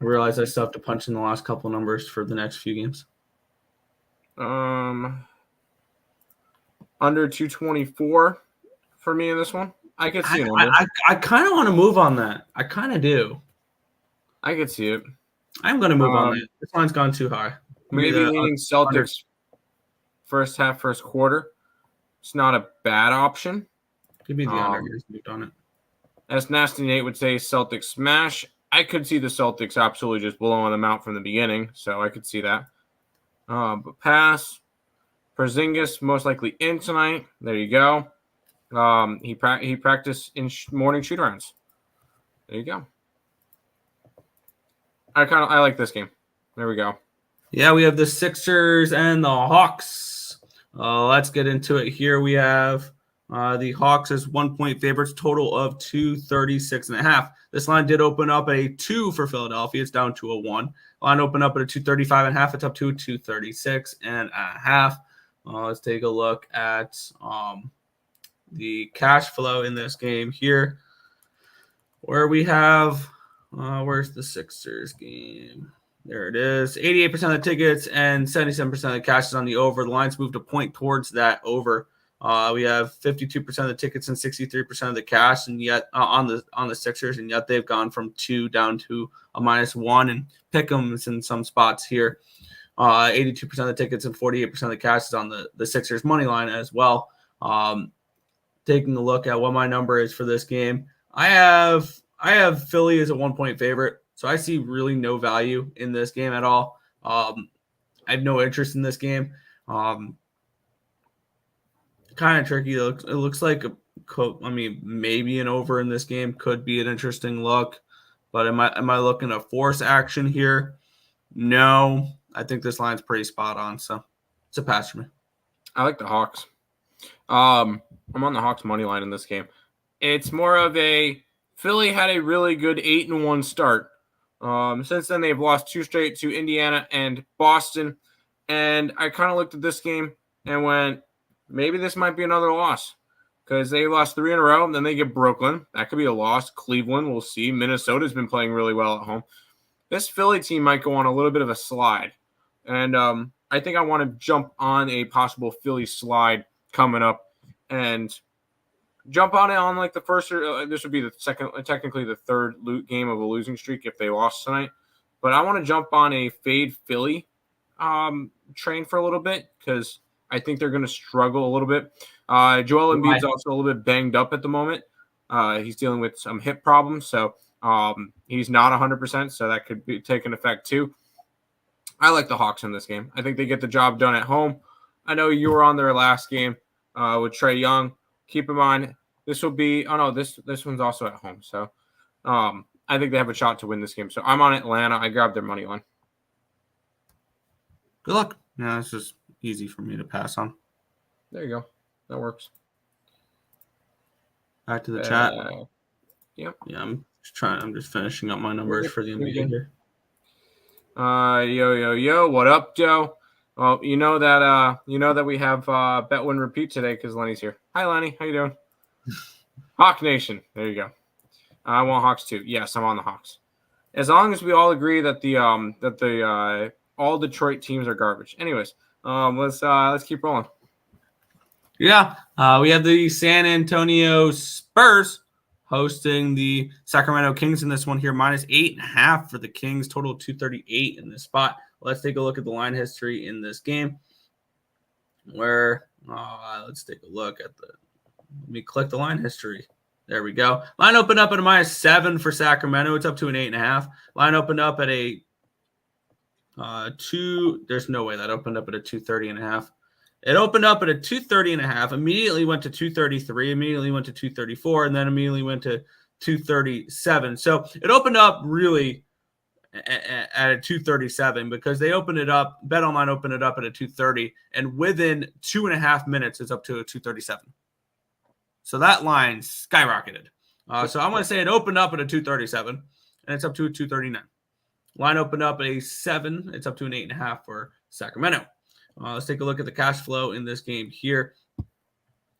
I realize I still have to punch in the last couple numbers for the next few games. Under 224 for me in this one. I could see it. I kind of want to move on that. I kind of do. I could see it. I'm going to move on that. This line's gone too high. Maybe leaning Celtics first half, first quarter. It's not a bad option. Give me the under. Here's moved on it. As Nasty Nate would say, Celtics smash. I could see the Celtics absolutely just blowing them out from the beginning, so I could see that. But pass. Porzingis most likely in tonight. There you go. He practiced in morning shoot-arounds. There you go. I like this game. There we go. Yeah, we have the Sixers and the Hawks. Let's get into it here. We have the Hawks as 1-point favorites, total of 236.5. This line did open up at a 2 for Philadelphia. It's down to a 1. Line opened up at a 235.5. It's up to a 236.5. Let's take a look at the cash flow in this game here, where we have where's the Sixers game? There it is. 88% of the tickets and 77% of the cash is on the over. The lines moved a point towards that over. We have 52% of the tickets and 63% of the cash, and yet on the Sixers, and yet they've gone from 2 down to a -1 and pick'ems in some spots here. 82% of the tickets and 48% of the cash is on the Sixers money line as well. Taking a look at what my number is for this game, I have Philly as a 1-point favorite, so I see really no value in this game at all. I have no interest in this game. Kind of tricky. It looks like maybe an over in this game could be an interesting look, but am I looking at force action here? No, I think this line's pretty spot on, so it's a pass for me. I like the Hawks. I'm on the Hawks money line in this game. It's more of a Philly had a really good 8-1 start. Since then, they've lost 2 straight to Indiana and Boston. And I kind of looked at this game and went, maybe this might be another loss because they lost 3 in a row. And then they get Brooklyn. That could be a loss. Cleveland, we'll see. Minnesota's been playing really well at home. This Philly team might go on a little bit of a slide. And I think I want to jump on a possible Philly slide coming up and jump on it on like the first. This would be the second, technically the third game of a losing streak if they lost tonight. But I want to jump on a fade Philly train for a little bit because I think they're going to struggle a little bit. Joel Embiid's also a little bit banged up at the moment. He's dealing with some hip problems, so he's not 100%, so that could be taking effect too. I like the Hawks in this game. I think they get the job done at home. I know you were on their last game with Trae Young. Keep in mind, this will be – oh, no, this one's also at home. So I think they have a shot to win this game. So I'm on Atlanta. I grabbed their money line. Good luck. Yeah, it's just easy for me to pass on. There you go. That works. Back to the chat. Yep. Yeah, I'm just finishing up my numbers for the NBA here. Yo, what up, Joe? Well, you know that we have bet win repeat today because Lenny's here. Hi, Lenny. How you doing? Hawk Nation. There you go. I want Hawks too. Yes, I'm on the Hawks. As long as we all agree that the all Detroit teams are garbage. Anyways, let's keep rolling. Yeah, we have the San Antonio Spurs hosting the Sacramento Kings in this one here, minus 8.5 for the Kings, total 238 in this spot. Let's take a look at the line history in this game. Let's take a look at let me click the line history. There we go. Line opened up at a minus 7 for Sacramento. It's up to an 8.5. Line opened up at a 2. There's no way that opened up at a 230.5. It opened up at a 230.5, immediately went to 233, immediately went to 234, and then immediately went to 237. So it opened up really at a 237 because they opened it up. BetOnline opened it up at a 230, and within 2.5 minutes, it's up to a 237. So that line skyrocketed. So I'm going to say it opened up at a 237, and it's up to a 239. Line opened up at a 7. It's up to an 8.5 for Sacramento. Let's take a look at the cash flow in this game here.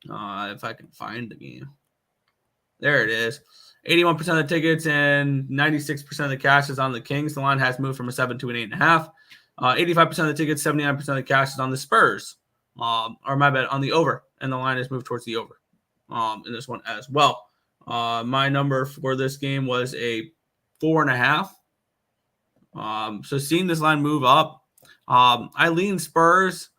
If I can find the game. There it is. 81% of the tickets and 96% of the cash is on the Kings. The line has moved from a 7 to an 8.5. 85% of the tickets, 79% of the cash is on the Spurs. On the over. And the line has moved towards the over in this one as well. My number for this game was a 4.5. So seeing this line move up, I lean Spurs.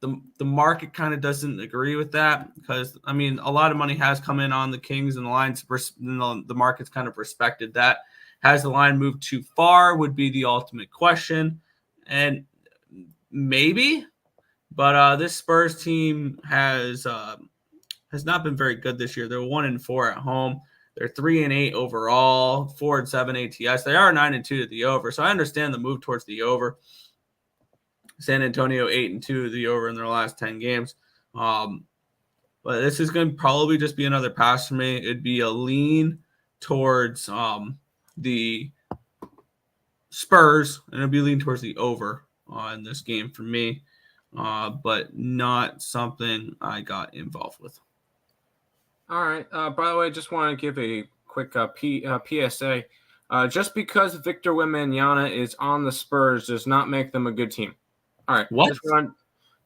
The market kind of doesn't agree with that because, I mean, a lot of money has come in on the Kings and the lines. The market's kind of respected that. Has the line moved too far would be the ultimate question. And maybe, but this Spurs team has not been very good this year. They're 1-4 at home. They're 3-8 overall, 4-7 ATS. They are 9-2 to the over. So I understand the move towards the over. San Antonio 8-2 to the over in their last 10 games. But this is going to probably just be another pass for me. It'd be a lean towards the Spurs, and it'd be lean towards the over in this game for me. But not something I got involved with. All right. By the way, I just want to give a quick PSA. Just because Victor Wembanyama is on the Spurs does not make them a good team. All right. What?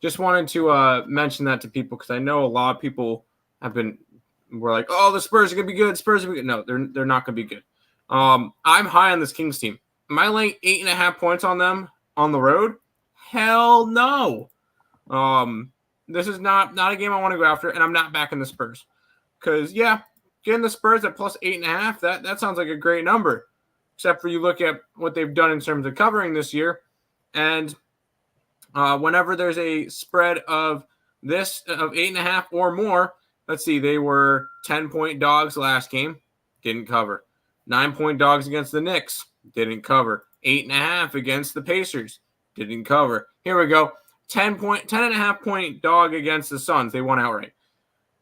Just wanted to mention that to people because I know a lot of people were like, "Oh, the Spurs are gonna be good. Spurs are gonna be good." No, they're not gonna be good. I'm high on this Kings team. Am I laying 8.5 points on them on the road? Hell no. This is not a game I want to go after, and I'm not backing the Spurs because getting the Spurs at plus 8.5 that sounds like a great number. Except for you look at what they've done in terms of covering this year, and whenever there's a spread of 8.5 or more, let's see, they were 10-point dogs last game, didn't cover. 9-point dogs against the Knicks, didn't cover. 8.5 against the Pacers, didn't cover. Here we go, 10.5-point dog against the Suns, they won outright.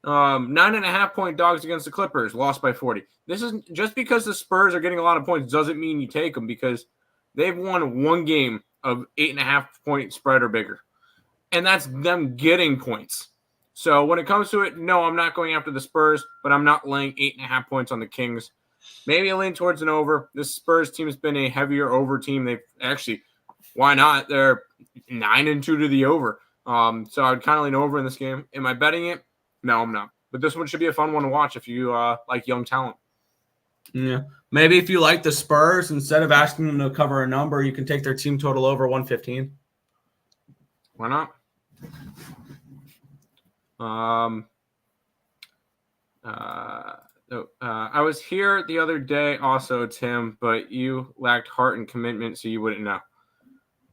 9.5-point dogs against the Clippers, lost by 40. This is just because the Spurs are getting a lot of points doesn't mean you take them because they've won one game of 8.5-point spread or bigger. And that's them getting points. So when it comes to it, no, I'm not going after the Spurs, but I'm not laying 8.5 points on the Kings. Maybe I lean towards an over. This Spurs team has been a heavier over team. They've actually, why not? They're 9-2 to the over. So I'd kind of lean over in this game. Am I betting it? No, I'm not. But this one should be a fun one to watch if you like young talent. Yeah. Maybe if you like the Spurs, instead of asking them to cover a number, you can take their team total over 115. Why not? I was here the other day also, Tim, but you lacked heart and commitment, so you wouldn't know.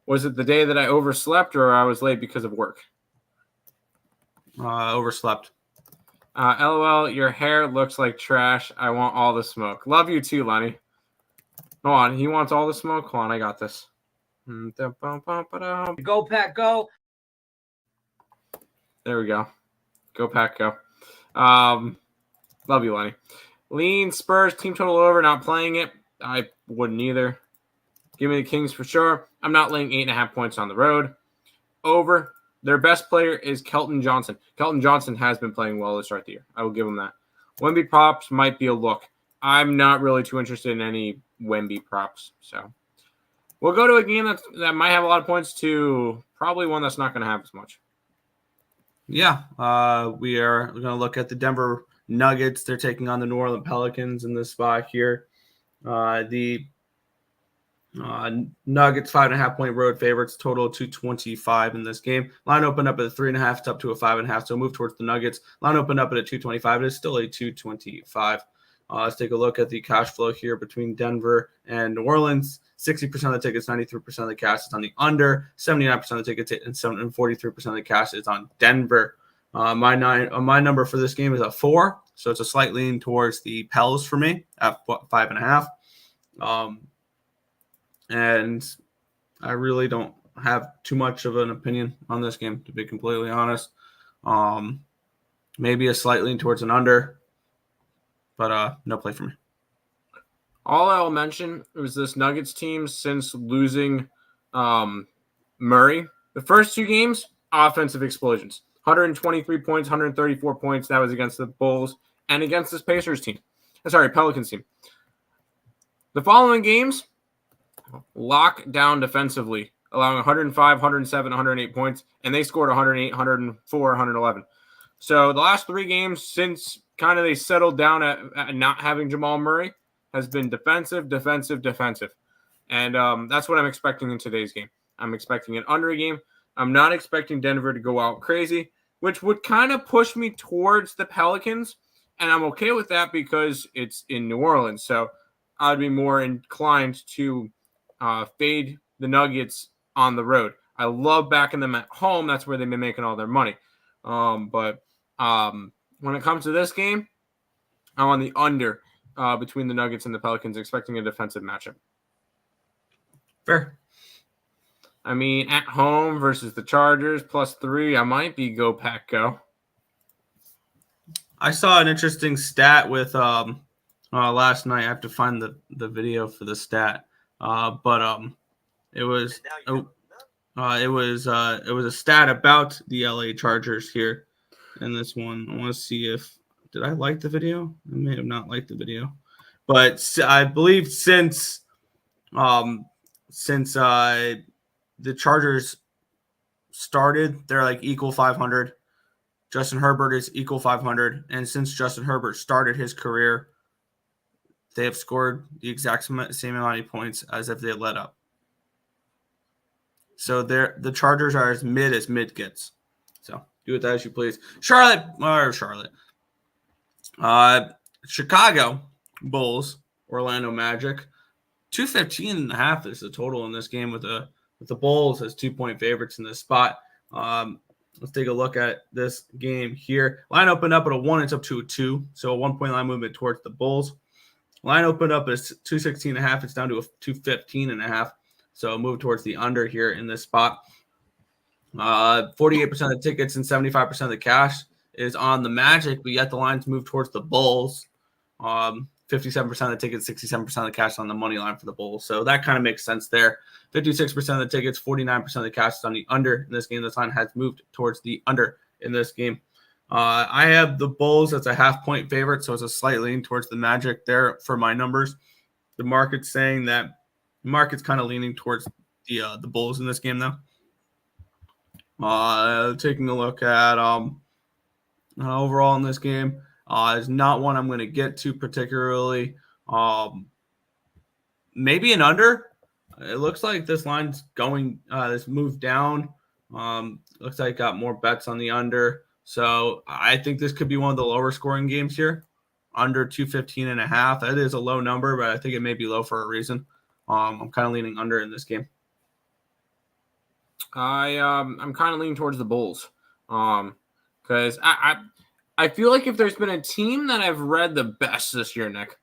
Was it the day that I overslept or I was late because of work? Overslept. LOL, your hair looks like trash. I want all the smoke. Love you too, Lenny. Hold on, he wants all the smoke? Hold on, I got this. Go, Pack, go. There we go. Go, Pack, go. Love you, Lenny. Lean Spurs, team total over, not playing it. I wouldn't either. Give me the Kings for sure. I'm not laying 8.5 points on the road. Over. Their best player is Kelton Johnson. Kelton Johnson has been playing well to start the year. I will give him that. Wemby props might be a look. I'm not really too interested in any Wemby props. So we'll go to a game that might have a lot of points to probably one that's not going to have as much. Yeah, we are going to look at the Denver Nuggets. They're taking on the New Orleans Pelicans in this spot here. The Nuggets 5.5 point road favorites, total 225 in this game. Line opened up at a 3.5, it's up to a 5.5, so move towards the Nuggets. Line opened up at a 225, it is still a 225. Let's take a look at the cash flow here between Denver and New Orleans. 60% of the tickets, 93% of the cash is on the under, 79% of the tickets, and 43% of the cash is on Denver. My number for this game is a 4, so it's a slight lean towards the Pels for me at 5.5. And I really don't have too much of an opinion on this game, to be completely honest. Maybe a slight lean towards an under, but no play for me. All I'll mention was this Nuggets team since losing Murray. The first 2 games, offensive explosions. 123 points, 134 points. That was against the Bulls and against this Pelicans team. The following games, lock down defensively, allowing 105, 107, 108 points, and they scored 108, 104, 111. So the last 3 games since kind of they settled down at not having Jamal Murray has been defensive. And that's what I'm expecting in today's game. I'm expecting an under game. I'm not expecting Denver to go out crazy, which would kind of push me towards the Pelicans, and I'm okay with that because it's in New Orleans. So I'd be more inclined to fade the Nuggets on the road. I love backing them at home. That's where they've been making all their money. But when it comes to this game, I'm on the under between the Nuggets and the Pelicans, expecting a defensive matchup. Fair. I mean, at home versus the Chargers, +3, I might be go Pack go. I saw an interesting stat with last night. I have to find the video for the stat. It was a stat about the LA Chargers here in this one. I want to see if did I like the video? I may have not liked the video, but I believe since the Chargers started, they're like equal 500. Justin Herbert is equal 500, and since Justin Herbert started his career, they have scored the exact same amount of points as if they had led up. So the Chargers are as mid gets. So do with that as you please. Chicago Bulls, Orlando Magic. 215.5 is the total in this game with the Bulls as 2-point favorites in this spot. Let's take a look at this game here. Line opened up at a 1, it's up to a 2. So a 1-point line movement towards the Bulls. Line opened up as 216.5, it's down to a 215.5. So move towards the under here in this spot. 48% of the tickets and 75% of the cash is on the Magic, but yet the lines move towards the Bulls. 57% of the tickets, 67% of the cash on the money line for the Bulls. So that kind of makes sense there. 56% of the tickets, 49% of the cash is on the under in this game. This line has moved towards the under in this game. I have the Bulls as a 0.5-point favorite, so it's a slight lean towards the Magic there for my numbers. The market's saying that the market's kind of leaning towards the Bulls in this game, though. Taking a look at overall in this game, is not one I'm going to get to particularly. Maybe an under. It looks like this line's going. This moved down. Looks like got more bets on the under. So I think this could be one of the lower scoring games here. Under 215.5. That is a low number, but I think it may be low for a reason. I'm kind of leaning under in this game. I'm kind of leaning towards the Bulls. Because I feel like if there's been a team that I've read the best this year, Nick,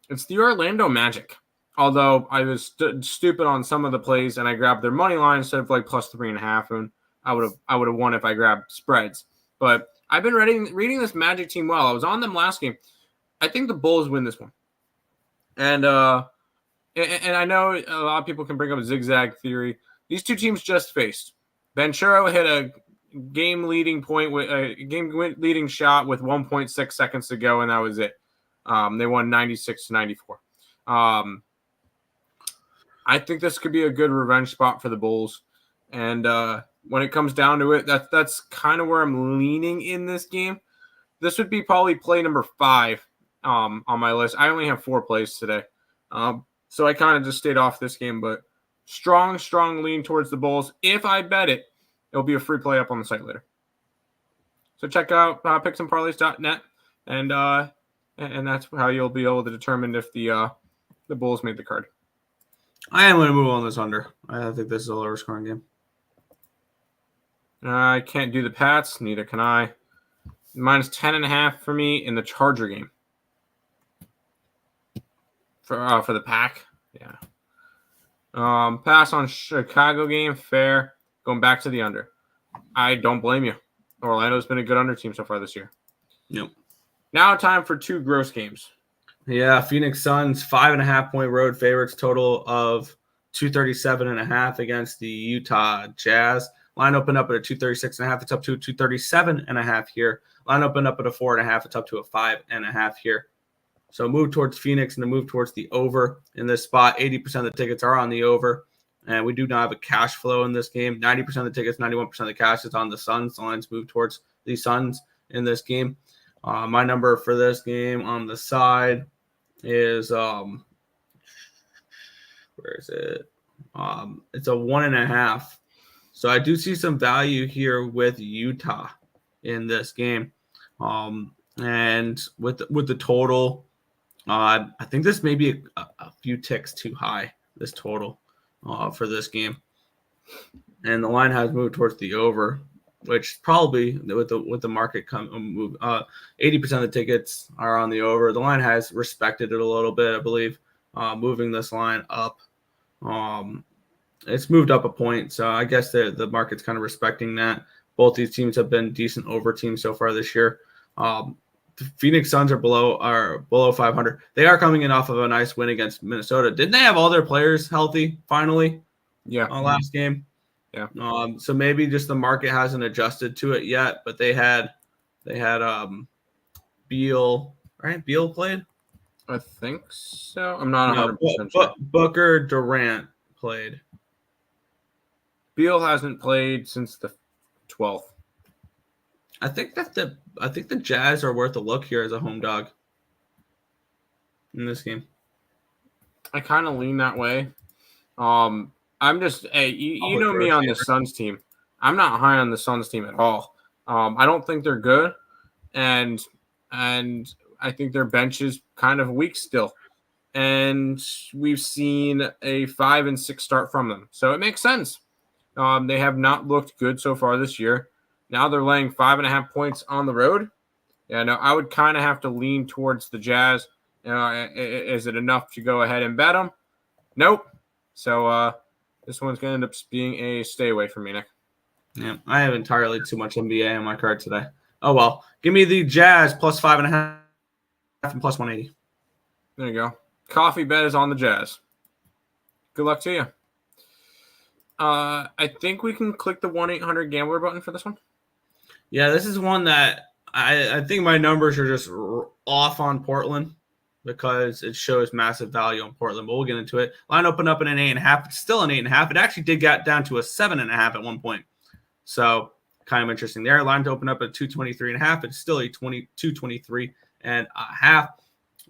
it's the Orlando Magic. Although I was stupid on some of the plays and I grabbed their money line instead of like plus 3.5, and I would have won if I grabbed spreads. But I've been reading this Magic team well. I was on them last game. I think the Bulls win this one. And I know a lot of people can bring up a zigzag theory. These two teams just faced. Ventura hit a game-leading shot with 1.6 seconds to go, and that was it. They won 96-94. I think this could be a good revenge spot for the Bulls. And when it comes down to it, that's kind of where I'm leaning in this game. This would be probably play number 5 on my list. I only have 4 plays today. So I kind of just stayed off this game, but strong lean towards the Bulls. If I bet it, it'll be a free play up on the site later. So check out picksandparleys.net, and that's how you'll be able to determine if the Bulls made the card. I am going to move on this under. I think this is a lower scoring game. I can't do the Pats. Neither can I. Minus 10.5 for me in the Charger game. For the Pack. Yeah. Pass on Chicago game. Fair. Going back to the under. I don't blame you. Orlando's been a good under team so far this year. Yep. Now time for 2 gross games. Yeah, Phoenix Suns 5.5-point road favorites, total of 237.5 against the Utah Jazz. Line opened up at a 236.5. It's up to a 237.5 here. Line opened up at a 4.5. It's up to a 5.5 here. So move towards Phoenix and a move towards the over in this spot. 80% of the tickets are on the over. And we do not have a cash flow in this game. 90% of the tickets, 91% of the cash is on the Suns. The lines move towards the Suns in this game. My number for this game on the side is where is it? It's a 1.5. So I do see some value here with Utah in this game. And with the total, I think this may be a few ticks too high, this total for this game. And the line has moved towards the over, which probably with the market move, 80% of the tickets are on the over. The line has respected it a little bit, I believe, moving this line up. It's moved up a point, so I guess the market's kind of respecting that. Both these teams have been decent over teams so far this year. The Phoenix Suns are below 500. They are coming in off of a nice win against Minnesota. Didn't they have all their players healthy finally? Yeah. Last game. Yeah. So maybe just the market hasn't adjusted to it yet, but they had Beal, right? Beal played? I think so. I'm not 100% sure. Booker Durant played. Beal hasn't played since the 12th. I think the Jazz are worth a look here as a home dog in this game. I kind of lean that way. I'm just you know me on the Suns team. I'm not high on the Suns team at all. I don't think they're good, and I think their bench is kind of weak still. And we've seen a 5-6 start from them, so it makes sense. They have not looked good so far this year. Now they're laying 5.5 points on the road. Yeah, no, I would kind of have to lean towards the Jazz. Is it enough to go ahead and bet them? Nope. So this one's going to end up being a stay away from me, Nick. Yeah, I have entirely too much NBA on my card today. Oh, well. Give me the Jazz plus 5.5 and plus 180. There you go. Coffee bet is on the Jazz. Good luck to you. I think we can click the 1-800-GAMBLER button for this one. Yeah, this is one that I think my numbers are just off on Portland because it shows massive value on Portland, but we'll get into it. Line opened up at an 8.5. It's still an 8.5. It actually did get down to a 7.5 at one point. So kind of interesting there. Line to open up at 223.5. It's still a 223.5.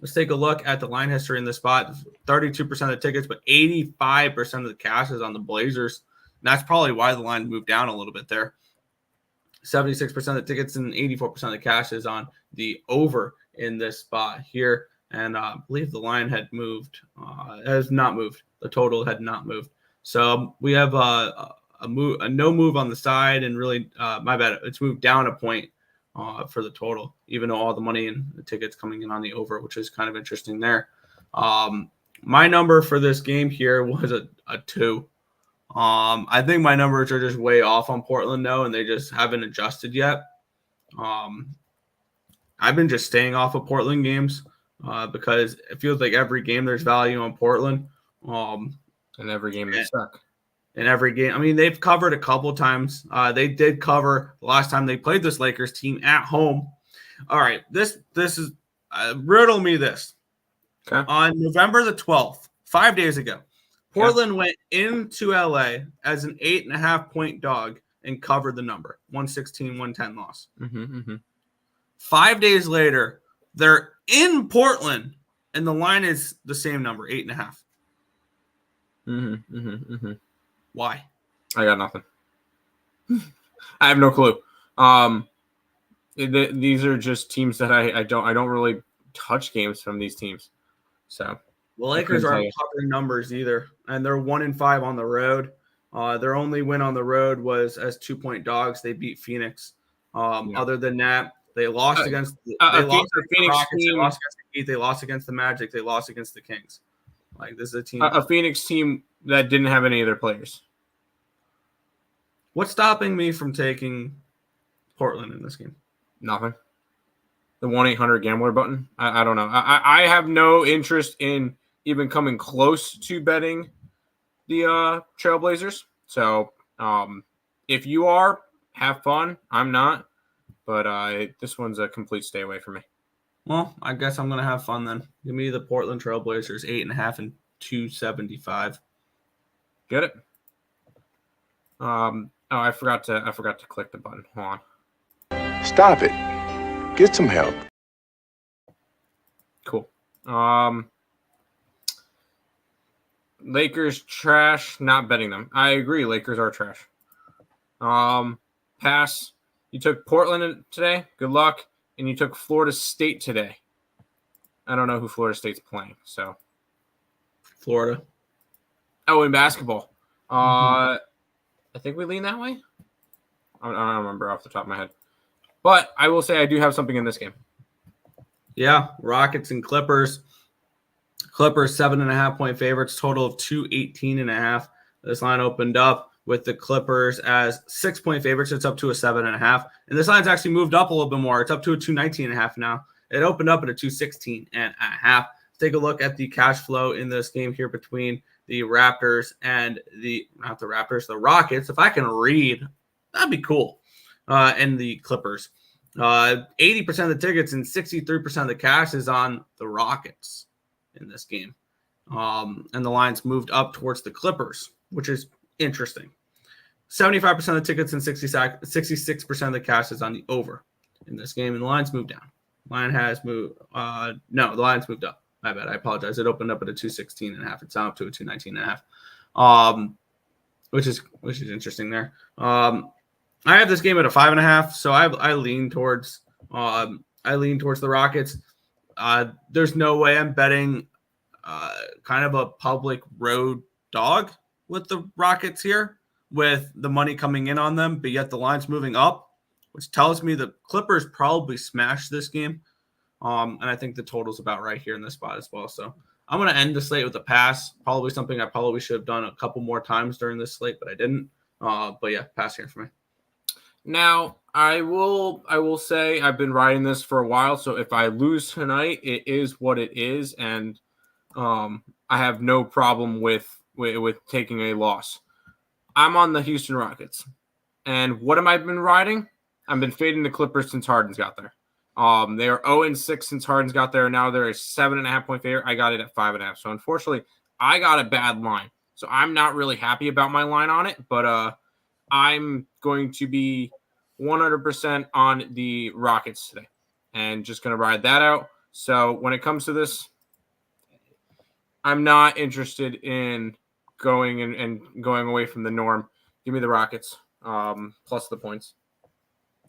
Let's take a look at the line history in this spot. 32% of the tickets, but 85% of the cash is on the Blazers. And that's probably why the line moved down a little bit there. 76% of the tickets and 84% of the cash is on the over in this spot here. And I believe the line had moved. It has not moved. The total had not moved. So we have a no move on the side, and really, my bad, it's moved down a point for the total, even though all the money and the tickets coming in on the over, which is kind of interesting there. My number for this game here was a 2. I think my numbers are just way off on Portland, though, and they just haven't adjusted yet. I've been just staying off of Portland games because it feels like every game there's value on Portland. And every game they suck. In every game. I mean, they've covered a couple times. They did cover the last time they played this Lakers team at home. All right, this is riddle me this. Okay. On November the 12th, 5 days ago, Portland went into LA as an 8.5-point dog and covered the number. 116-110 loss. 5 days later, they're in Portland, and the line is the same number, 8.5. Why? I got nothing. I have no clue. These are just teams that I don't really touch games from these teams. So the Lakers aren't covering numbers either, and they're 1-5 on the road. Their only win on the road was as 2-point dogs. They beat Phoenix. Other than that, they lost against the Rockets. They lost against the Heat. They lost against the Magic. They lost against the Kings. Like, this is a team. A Phoenix team that didn't have any of their players. What's stopping me from taking Portland in this game? Nothing. The 1-800-GAMBLER button. I don't know. I have no interest in even coming close to betting the Trailblazers. So if you are, have fun. I'm not. But this one's a complete stay away from me. Well, I guess I'm going to have fun then. Give me the Portland Trailblazers, 8.5 and 275. Get it? I forgot to click the button. Hold on. Stop it. Get some help. Cool. Lakers trash. Not betting them. I agree. Lakers are trash. Pass. You took Portland today. Good luck. And you took Florida State today. I don't know who Florida State's playing. So. Florida. Oh, in basketball. I think we lean that way. I don't remember off the top of my head. But I will say I do have something in this game. Yeah, Rockets and Clippers. Clippers 7.5-point favorites, total of 218.5. This line opened up with the Clippers as 6-point favorites. It's up to a 7.5. And this line's actually moved up a little bit more. It's up to a 219.5 now. It opened up at a 216.5. Let's take a look at the cash flow in this game here between the Raptors and the Rockets. If I can read, that'd be cool. And the Clippers. 80% of the tickets and 63% of the cash is on the Rockets in this game. And the line's moved up towards the Clippers, which is interesting. 75% of the tickets and 66% of the cash is on the over in this game. And the line's moved down. Line has moved. The line's moved up. My bad. I apologize. It opened up at a 216.5. It's now up to a 219.5. Which is interesting there. I have this game at a 5.5, so I lean towards the Rockets. There's no way I'm betting kind of a public road dog with the Rockets here, with the money coming in on them, but yet the line's moving up, which tells me the Clippers probably smashed this game. And I think the total's about right here in this spot as well. So I'm going to end the slate with a pass. Probably something I probably should have done a couple more times during this slate, but I didn't. But yeah, pass here for me. Now, I will say I've been riding this for a while, so if I lose tonight, it is what it is, and I have no problem with taking a loss. I'm on the Houston Rockets, and what have I been riding? I've been fading the Clippers since Harden's got there. They are 0-6 since Harden's got there, and now they're a 7.5-point favorite. I got it at 5.5, so unfortunately, I got a bad line, so I'm not really happy about my line on it, but I'm going to be 100% on the Rockets today and just going to ride that out. So when it comes to this, I'm not interested in going and going away from the norm. Give me the Rockets plus the points.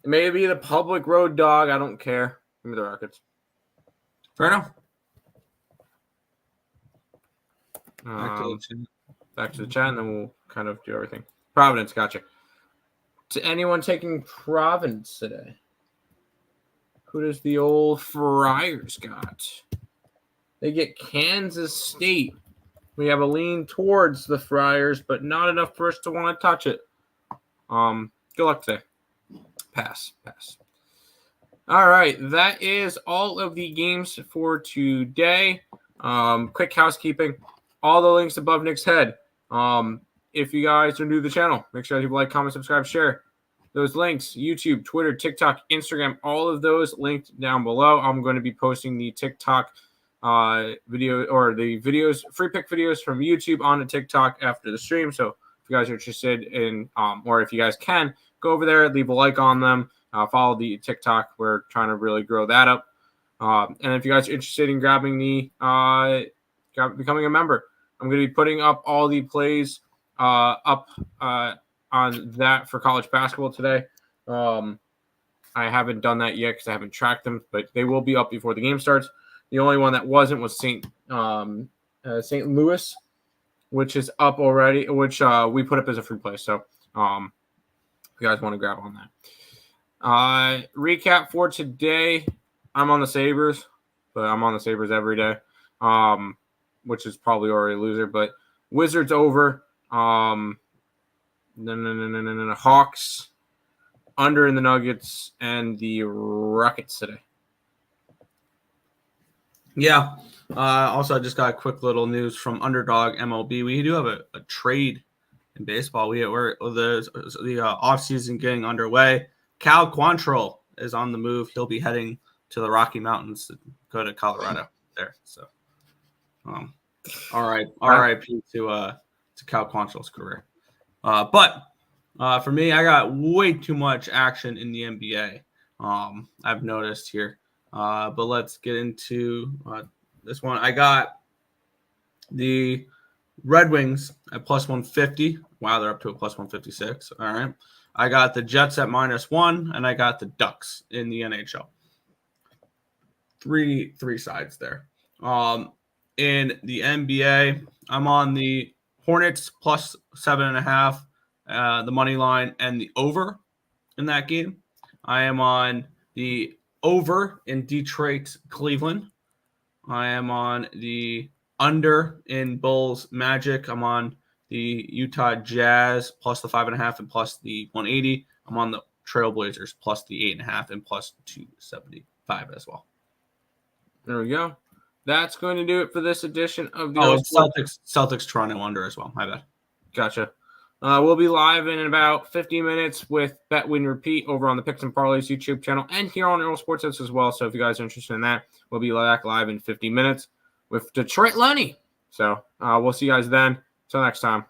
Maybe the public road dog. I don't care. Give me the Rockets. Fair enough. Back to the chat, and then we'll kind of do everything. Providence, gotcha. To anyone taking Providence today? Who does the old Friars got? They get Kansas State. We have a lean towards the Friars, but not enough for us to want to touch it. Good luck today. Pass. All right, that is all of the games for today. Quick housekeeping. All the links above Nick's head. If you guys are new to the channel, make sure you like, comment, subscribe, share. Those links, YouTube, Twitter, TikTok, Instagram, all of those linked down below. I'm going to be posting the TikTok video or the videos, free pick videos from YouTube onto TikTok after the stream. So if you guys are interested in, or if you guys can, go over there, leave a like on them, follow the TikTok. We're trying to really grow that up. And if you guys are interested in grabbing the, becoming a member, I'm going to be putting up all the plays up on that for college basketball today. I haven't done that yet because I haven't tracked them, but they will be up before the game starts. The only one that wasn't was St. Louis, which is up already, which we put up as a free play. So if you guys want to grab on that. Recap for today. I'm on the Sabres, but I'm on the Sabres every day, which is probably already a loser. But Wizards over. Hawks under in the Nuggets and the Rockets today. Yeah. Also, I just got a quick little news from Underdog MLB. We do have a trade in baseball. We're the offseason getting underway. Cal Quantrill is on the move. He'll be heading to the Rocky Mountains to go to Colorado there. So, all right, RIP to Cal Quantrill's career. But for me, I got way too much action in the NBA. I've noticed here. But let's get into this one. I got the Red Wings at plus 150. Wow, they're up to a plus 156. All right. I got the Jets at -1, and I got the Ducks in the NHL. Three sides there. In the NBA, I'm on the Hornets plus 7.5, the money line, and the over in that game. I am on the over in Detroit, Cleveland. I am on the under in Bulls, Magic. I'm on the Utah Jazz plus the 5.5 and plus the 180. I'm on the Trailblazers plus the 8.5 and plus 275 as well. There we go. That's going to do it for this edition of the Celtics Toronto under as well. My bad. Gotcha. We'll be live in about 50 minutes with Bet Win Repeat over on the Picks and Parleys YouTube channel and here on Earle Sports House as well. So if you guys are interested in that, we'll be back live in 50 minutes with Detroit Lenny. So we'll see you guys then. Until next time.